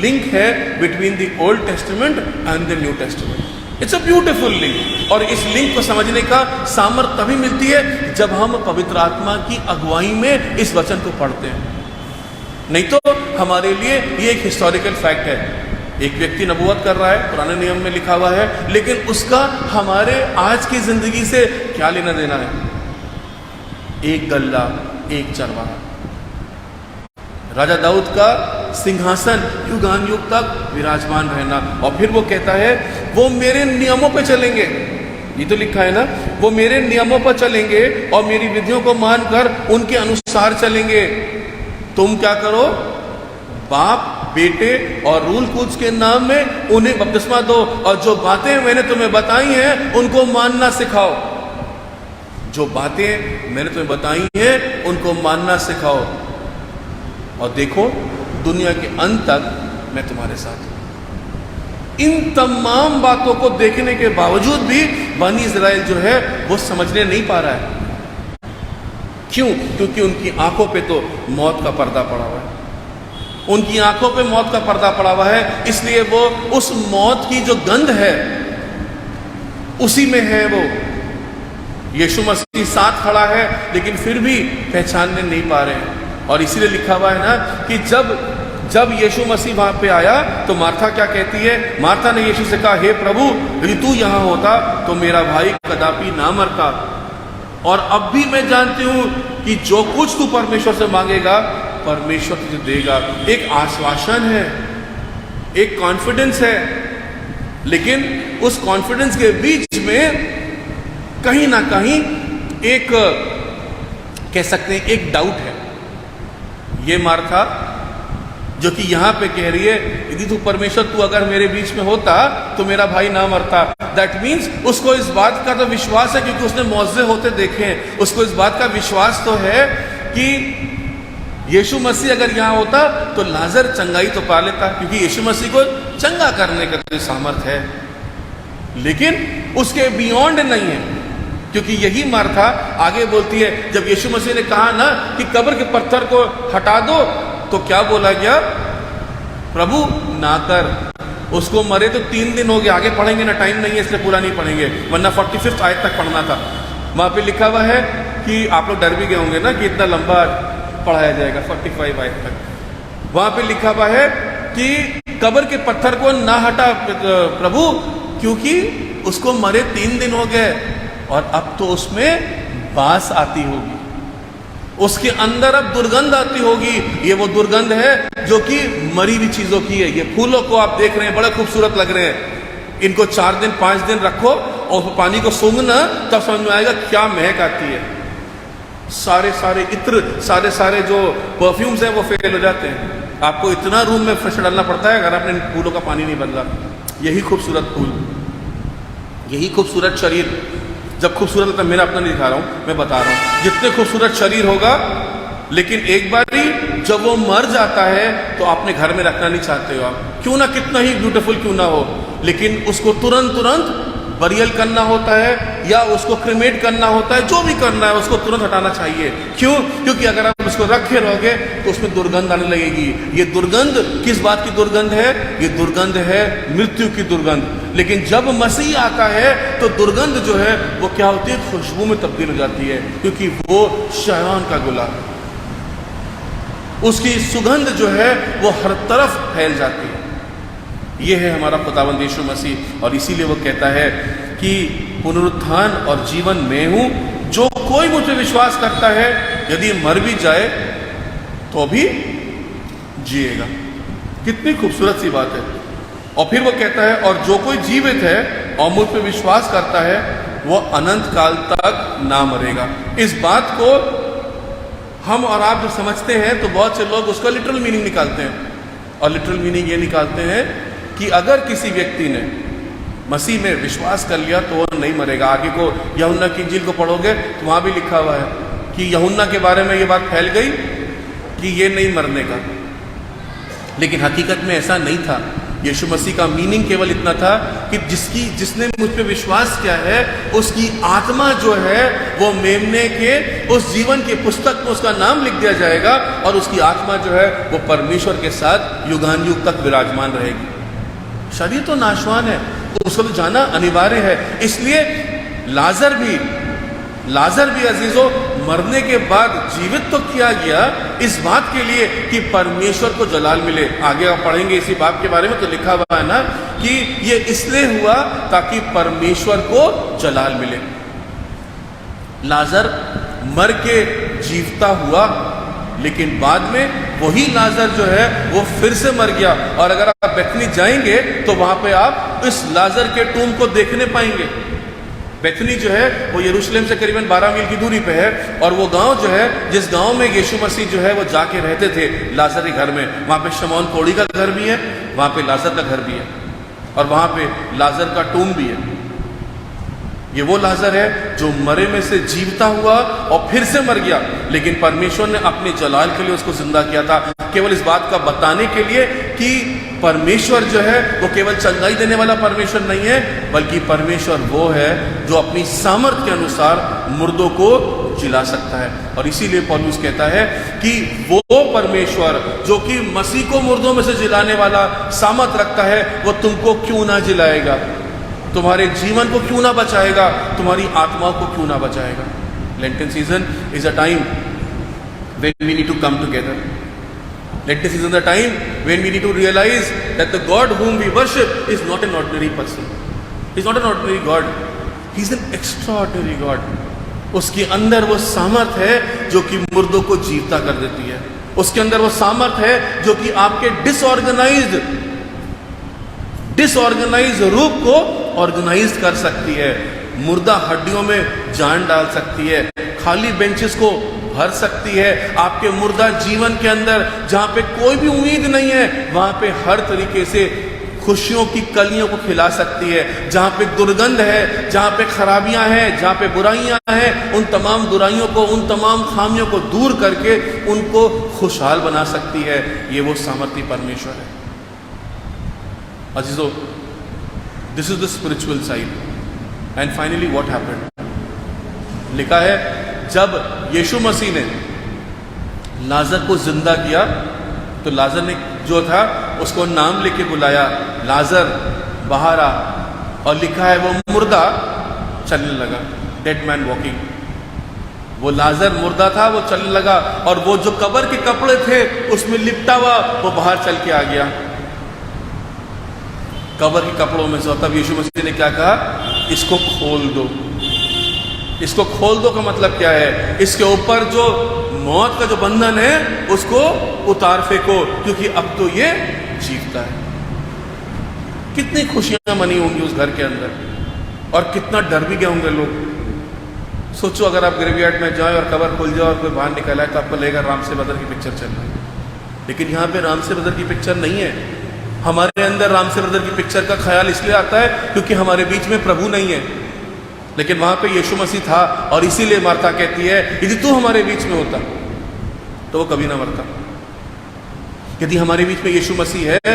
लिंक है between the old testament and the new testament. It's a beautiful link. और इस लिंक को समझने का सामर्थ्य तभी मिलती है जब हम पवित्र आत्मा की अगुवाई में इस वचन को पढ़ते हैं। नहीं तो हमारे लिए ये एक हिस्टोरिकल फैक्ट है। एक व्यक्ति नबूवत कर रहा है, पुराने नियम में लिखा हुआ है, लेकिन उसका हमारे आज की जिंदगी से क्या लेना देना है? एक गल्ला, एक चरवाहा। राजा दाऊद का सिंहासन युगान युग तक विराजमान रहना। और फिर वो कहता है वो मेरे नियमों पे चलेंगे। ये तो लिखा है ना, वो मेरे नियमों पर चलेंगे और मेरी विधियों को मानकर उनके अनुसार चलेंगे। तुम क्या करो? बाप बेटे और रूल कूच के नाम में उन्हें बपतिस्मा दो और जो बातें मैंने तुम्हें बताई हैं उनको मानना सिखाओ। जो बातें मैंने तुम्हें बताई हैं उनको मानना सिखाओ। और देखो दुनिया के अंत तक मैं तुम्हारे साथ हूं। इन तमाम बातों को देखने के बावजूद भी बनी इज़राइल जो है वो समझने नहीं पा रहा है। क्यों? क्योंकि उनकी आंखों पे तो मौत का पर्दा पड़ा हुआ है। उनकी आंखों पे मौत का पर्दा पड़ा हुआ है, इसलिए वो उस मौत की जो गंध है उसी में है। वो यीशु मसीह साथ खड़ा है लेकिन फिर भी पहचानने नहीं पा रहे हैं। और इसीलिए लिखा हुआ है ना कि जब जब यीशु मसीह वहां पे आया तो मार्था क्या कहती है? मार्था ने यीशु से कहा, हे प्रभु, यदि तू यहां होता तो मेरा भाई कदापि ना मरता। और अब भी मैं जानती हूं कि जो कुछ तू परमेश्वर से मांगेगा परमेश्वर तुझे देगा। एक आश्वासन है, एक कॉन्फिडेंस है, लेकिन उस कॉन्फिडेंस के बीच में कहीं ना कहीं एक कह सकते हैं एक डाउट है। ये मार्था जो कि यहां पे कह रही है, यदि तू परमेश्वर तू अगर मेरे बीच में होता तो मेरा भाई ना मरता। दैट मीन्स उसको इस बात का तो विश्वास है, क्योंकि उसने मौजे होते देखे हैं। उसको इस बात का विश्वास तो है कि यीशु मसीह अगर यहां होता तो लाजर चंगाई तो पा लेता, क्योंकि यीशु मसीह को चंगा करने का तो सामर्थ है। लेकिन उसके बियॉन्ड नहीं है, क्योंकि यही मार्था आगे बोलती है, जब यीशु मसीह ने कहा ना कि कब्र के पत्थर को हटा दो, तो क्या बोला गया? प्रभु ना कर, उसको मरे तो 3 दिन हो गए। आगे पढ़ेंगे ना, टाइम नहीं है इसलिए पूरा नहीं पढ़ेंगे, वरना 45 आयत तक पढ़ना था। वहां पे लिखा हुआ है कि आप लोग डर भी गए होंगे ना कि इतना लंबा पढ़ाया जाएगा 45 आयत तक। वहां पे लिखा हुआ है कि कब्र के पत्थर को ना हटा प्रभु, क्योंकि उसको मरे 3 दिन हो गए और अब तो उसमें बास आती होगी, उसके अंदर अब दुर्गंध आती होगी। ये वो दुर्गंध है जो कि मरी हुई चीजों की है। ये फूलों को आप देख रहे हैं, बड़े खूबसूरत लग रहे हैं। इनको 4 दिन 5 दिन रखो और पानी को सूंघना, तब समझ में आएगा क्या महक आती है। सारे इत्र, सारे जो परफ्यूम्स हैं वो फेल हो जाते हैं। आपको इतना रूम में फ्रेश डालना पड़ता है अगर आपने फूलों का पानी नहीं बदला। यही खूबसूरत फूल, यही खूबसूरत शरीर, जब खूबसूरत मतलब मेरा अपना नहीं दिखा रहा हूं, मैं बता रहा हूं, जितने खूबसूरत शरीर होगा, लेकिन एक बार ही जब वो मर जाता है तो अपने घर में रखना नहीं चाहते हो आप, क्यों ना कितना ही ब्यूटीफुल क्यों ना हो, लेकिन उसको तुरंत बरियल करना होता है या उसको क्रिमेट करना होता है। जो भी करना है उसको तुरंत हटाना चाहिए। क्यों? क्योंकि अगर आप उसको रखे रहोगे तो उसमें दुर्गंध आने लगेगी। ये दुर्गंध किस बात की दुर्गंध है? ये दुर्गंध है मृत्यु की दुर्गंध। लेकिन जब मसीह आता है तो दुर्गंध जो है वो क्या होती है? खुशबू में तब्दील हो जाती है, क्योंकि वो शैतान का गुलाम, उसकी सुगंध जो है वो हर तरफ फैल जाती है। ये है हमारा खुदावंद यीशु मसीह, और इसीलिए वो कहता है कि पुनरुत्थान और जीवन मैं हूं, जो कोई मुझ पे विश्वास करता है यदि मर भी जाए तो भी जिएगा। कितनी खूबसूरत सी बात है। और फिर वो कहता है, और जो कोई जीवित है और मुझ पे विश्वास करता है वो अनंत काल तक ना मरेगा। इस बात को हम और आप जो समझते हैं तो बहुत से लोग उसका लिटरल मीनिंग निकालते हैं, और लिटरल मीनिंग ये निकालते हैं कि अगर किसी व्यक्ति ने मसीह में विश्वास कर लिया तो वो नहीं मरेगा। आगे को यूहन्ना की इंजील को पढ़ोगे तो वहां भी लिखा हुआ है कि यूहन्ना के बारे में ये बात फैल गई कि ये नहीं मरने का, लेकिन हकीकत में ऐसा नहीं था। यीशु मसीह का मीनिंग केवल इतना था कि जिसने मुझ पे विश्वास किया है उसकी आत्मा जो है वो मेमने के उस जीवन की पुस्तक में उसका नाम लिख दिया जाएगा, और उसकी आत्मा जो है वो परमेश्वर के साथ युगान युग तक विराजमान रहेगी। शरीर तो नाशवान है, तो उसको तो जाना अनिवार्य है। इसलिए लाजर भी अजीजों मरने के बाद जीवित तो किया गया इस बात के लिए कि परमेश्वर को जलाल मिले। आगे आप पढ़ेंगे इसी बात के बारे में, तो लिखा हुआ है ना कि ये इसलिए हुआ ताकि परमेश्वर को जलाल मिले। लाजर मर के जीवता हुआ, लेकिन बाद में वही लाजर जो है वो फिर से मर गया। और अगर आप बेथनी जाएंगे तो वहां पे आप इस लाजर के टूम को देखने पाएंगे। बेथनी जो है वो यरूशलेम से करीबन 12 मील की दूरी पे है, और वो गांव जो है जिस गांव में यीशु मसीह जो है वो जाके रहते थे लाजर के घर में, वहां पे शमौन कोढ़ी का घर भी है, वहां पे लाजर का घर भी है, और वहां पे लाजर का टूम भी है। ये वो लाजर है जो मरे में से जीवता हुआ और फिर से मर गया, लेकिन परमेश्वर ने अपने जलाल के लिए उसको जिंदा किया था, केवल इस बात का बताने के लिए कि परमेश्वर जो है वो केवल चंगाई देने वाला परमेश्वर नहीं है, बल्कि परमेश्वर वो है जो अपनी सामर्थ्य के अनुसार मुर्दों को जिला सकता है। और इसीलिए पौलुस कहता है कि वो परमेश्वर जो कि मसीह को मुर्दों में से जिलाने वाला सामर्थ रखता है, वो तुमको क्यों ना जिलाएगा, तुम्हारे जीवन को क्यों ना बचाएगा, तुम्हारी आत्मा को क्यों ना बचाएगा। Lenten season is a time when we need to come together. Let this is the time when we need to realize that the God whom we worship is not an ordinary person. He is not an ordinary God. He is an extraordinary God. उसके अंदर वो सामर्थ है जो कि मुर्दों को जीवता कर देती है। उसके अंदर वो सामर्थ है जो कि आपके डिसऑर्गेनाइज्ड रूप को ऑर्गेनाइज कर सकती है, मुर्दा हड्डियों में जान डाल सकती है, खाली बेंचेस को भर सकती है, आपके मुर्दा जीवन के अंदर जहां पे कोई भी उम्मीद नहीं है वहां पे हर तरीके से खुशियों की कलियों को खिला सकती है। जहां पे दुर्गंध है, जहां पे खराबियां हैं, जहां पे बुराइयां हैं, उन तमाम बुराइयों को, उन तमाम खामियों को दूर करके उनको खुशहाल बना सकती है। ये वो सामर्थी परमेश्वर है। अजीजों, this is the spiritual side. And finally what happened, लिखा है जब यीशु मसीह ने लाजर को जिंदा किया तो लाजर ने जो था उसको नाम लेके बुलाया, लाजर बाहर आ, और लिखा है वो मुर्दा चलने लगा, डेड मैन वॉकिंग। वो लाजर मुर्दा था, वो चलने लगा, और वो जो कब्र के कपड़े थे उसमें लिपटा हुआ वो बाहर चल के आ गया कब्र के कपड़ों में से। तब यीशु मसीह ने क्या कहा, इसको खोल दो। इसको खोल दो का मतलब क्या है, इसके ऊपर जो मौत का जो बंधन है उसको उतार फेंको, क्योंकि अब तो ये जीवता है। कितनी खुशियां मनी होंगी उस घर के अंदर, और कितना डर भी गए होंगे लोग। सोचो अगर आप ग्रेवयार्ड में जाए और कब्र खुल जाए और कोई बाहर निकल आए तो आपको लगेगा राम से बदर की पिक्चर चल रही है। लेकिन यहाँ पे राम से बदर की पिक्चर नहीं है। हमारे अंदर राम से बदर की पिक्चर का ख्याल इसलिए आता है क्योंकि हमारे बीच में प्रभु नहीं है, लेकिन वहां पे यीशु मसीह था, और इसीलिए मार्था कहती है यदि तू हमारे बीच में होता तो वो कभी ना मरता। यदि हमारे बीच में यीशु मसीह है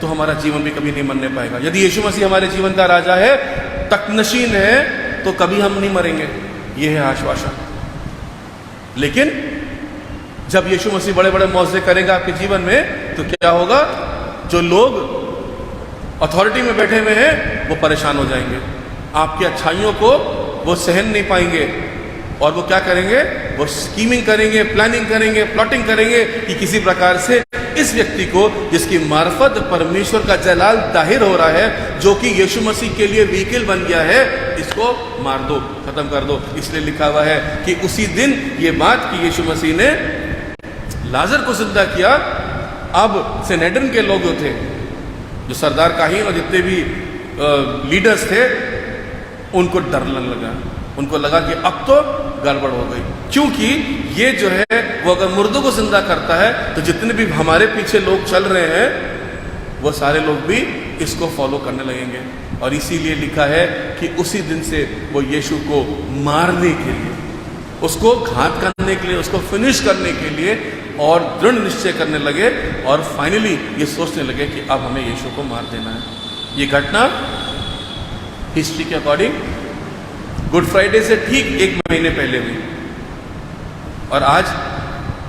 तो हमारा जीवन भी कभी नहीं मरने पाएगा। यदि यीशु मसीह हमारे जीवन का राजा है, तकनशीन है, तो कभी हम नहीं मरेंगे। ये है आश्वासन। लेकिन जब यीशु मसीह बड़े बड़े मौजे करेगा आपके जीवन में तो क्या होगा, जो लोग अथॉरिटी में बैठे हुए हैं वो परेशान हो जाएंगे, आपकी अच्छाइयों को वो सहन नहीं पाएंगे, और वो क्या करेंगे, वो स्कीमिंग करेंगे, प्लानिंग करेंगे, प्लॉटिंग करेंगे कि किसी प्रकार से इस व्यक्ति को, जिसकी मार्फत परमेश्वर का जलाल जाहिर हो रहा है, जो कि यीशु मसीह के लिए व्हीकल बन गया है, इसको मार दो, खत्म कर दो। इसलिए लिखा हुआ है कि उसी दिन ये बात कि यीशु मसीह ने लाजर को जिंदा किया। अब सेनेड्रिन के लोग जो थे, जो सरदार काहीन और जितने भी लीडर्स थे, उनको डर लगने लगा। उनको लगा कि अब तो गड़बड़ हो गई, क्योंकि ये जो है वो अगर मुर्दों को जिंदा करता है तो जितने भी हमारे पीछे लोग चल रहे हैं वो सारे लोग भी इसको फॉलो करने लगेंगे। और इसीलिए लिखा है कि उसी दिन से वो यीशु को मारने के लिए, उसको घात करने के लिए, उसको फिनिश करने के लिए और दृढ़ निश्चय करने लगे, और फाइनली ये सोचने लगे कि अब हमें यीशु को मार देना है। ये घटना हिस्ट्री के अकॉर्डिंग गुड फ्राइडे से ठीक 1 महीने पहले हुई, और आज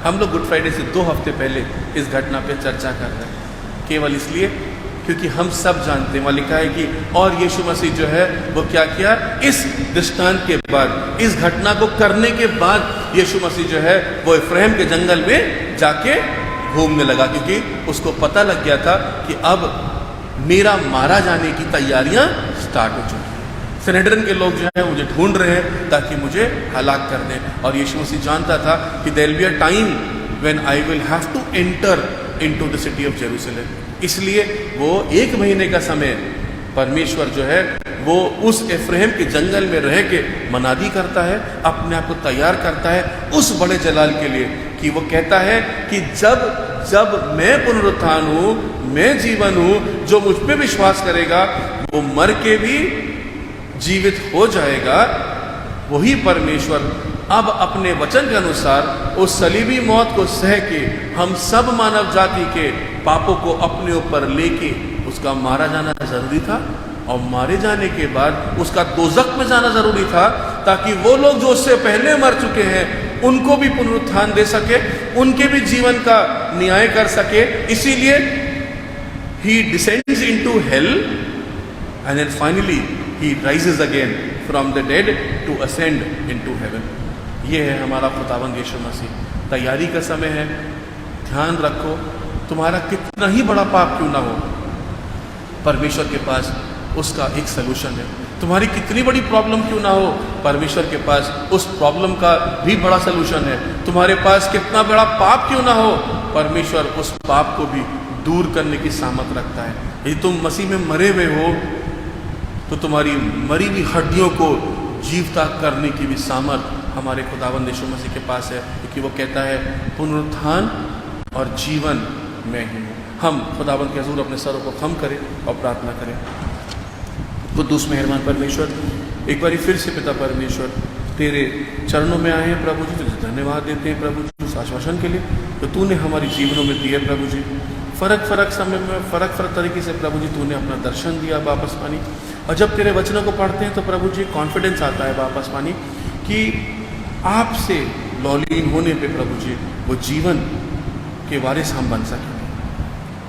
हम लोग गुड फ्राइडे से 2 हफ्ते पहले इस घटना पे चर्चा कर रहे हैं, केवल इसलिए क्योंकि हम सब जानते हैं, वहाँ लिखा है कि और यीशु मसीह जो है वो क्या किया, इस दृष्टांत के बाद, इस घटना को करने के बाद यीशु मसीह जो है वो इफ्राइम के जंगल में जाके घूमने लगा, क्योंकि उसको पता लग गया था कि अब मेरा मारा जाने की तैयारियां स्टार्ट हो चुकी हैं। सेनेड्रिन के लोग जो है मुझे ढूंढ रहे हैं ताकि मुझे हलाक कर दें, और यीशु मसीह जानता था कि there will be a time when I will have to enter into the city of Jerusalem. इसलिए वो 1 महीने का समय परमेश्वर जो है वो उस इफ्राइम के जंगल में रह के मनादी करता है, अपने आप को तैयार करता है उस बड़े जलाल के लिए, कि वो कहता है कि जब जब मैं पुनरुत्थान हूँ, मैं जीवन हूँ, जो मुझ पे विश्वास करेगा वो मर के भी जीवित हो जाएगा। वही परमेश्वर अब अपने वचन के अनुसार उस सलीबी मौत को सह के हम सब मानव जाति के पापों को अपने ऊपर लेके, उसका मारा जाना जरूरी था, और मारे जाने के बाद उसका दोजख में जाना जरूरी था, ताकि वो लोग जो उससे पहले मर चुके हैं उनको भी पुनरुत्थान दे सके, उनके भी जीवन का न्याय कर सके। इसीलिए he descends into hell and then finally he rises again from the dead to ascend into heaven। ये है हमारा खुदावंद यीशु मसीह। तैयारी का समय है, ध्यान रखो, तुम्हारा कितना ही बड़ा पाप क्यों ना हो, परमेश्वर के पास उसका एक सलूशन है। तुम्हारी कितनी बड़ी प्रॉब्लम क्यों ना हो, परमेश्वर के पास उस प्रॉब्लम का भी बड़ा सलूशन है। तुम्हारे पास कितना बड़ा पाप क्यों ना हो, परमेश्वर उस पाप को भी दूर करने की सामर्थ रखता है। यदि तुम मसीह में मरे हुए हो तो तुम्हारी मरी हुई हड्डियों को जीवता करने की भी सामर्थ हमारे खुदावंद यीशु मसीह के पास है, क्योंकि वो कहता है पुनरुत्थान और जीवन मैं ही हूँ। हम खुदावंद के हजूर अपने सरों को खम करें और प्रार्थना करें। कुद्दूस मेहरबान परमेश्वर, एक बार फिर से पिता परमेश्वर तेरे चरणों में आए हैं प्रभु जी, तुझे धन्यवाद देते हैं प्रभु जी उस आश्वासन के लिए जो तूने हमारी जीवनों में दिया प्रभु जी। फ़र्क समय में फ़र्क तरीके से प्रभु जी तूने अपना दर्शन दिया वापस पानी, और जब तेरे वचनों को पढ़ते हैं तो प्रभु जी कॉन्फिडेंस आता है वापस पानी कि आपसे लौलीन होने पे प्रभु जी वो जीवन के वारिस हम बन सकेंगे।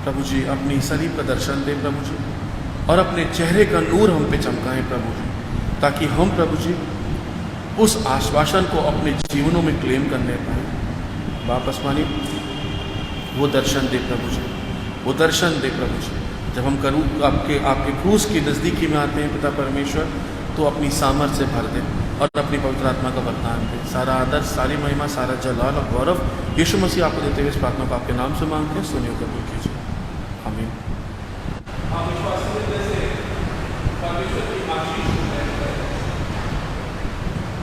प्रभु जी अपनी सलीब का दर्शन दे प्रभु जी, और अपने चेहरे का नूर हम पे चमकाएं प्रभु जी, ताकि हम प्रभु जी उस आश्वासन को अपने जीवनों में क्लेम करने पाए। वापस पानी वो दर्शन दे प्रभु जी, वो दर्शन दे प्रभु जी। जब हम करूँ आपके क्रूस की नज़दीकी में आते हैं पिता परमेश्वर, तो अपनी सामर्थ से भर दे और अपनी पवित्र आत्मा का वरदान दे। सारा आदर, सारी महिमा, सारा जलाल और गौरव यीशु मसीह आपको देते हुए इस प्रार्थना को आपके नाम से मांगते हैं, सुनिए कबूल कीजिए, आमीन।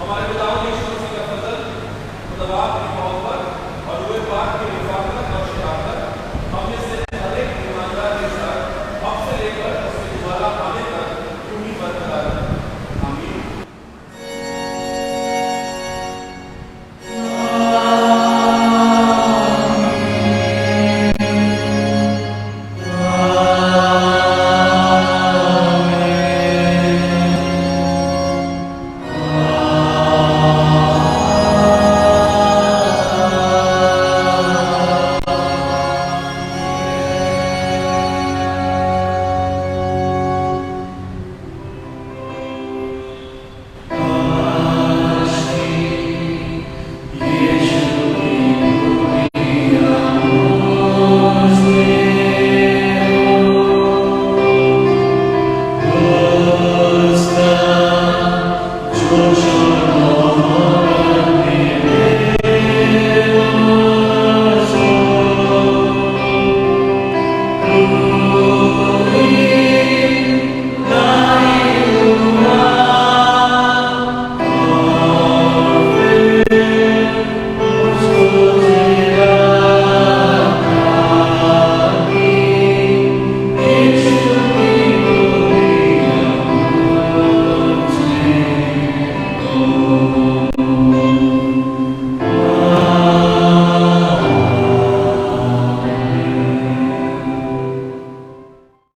हमारे पिता यीशु मसीह का फजल, खुदा बाप की मोहब्बत और वो बात के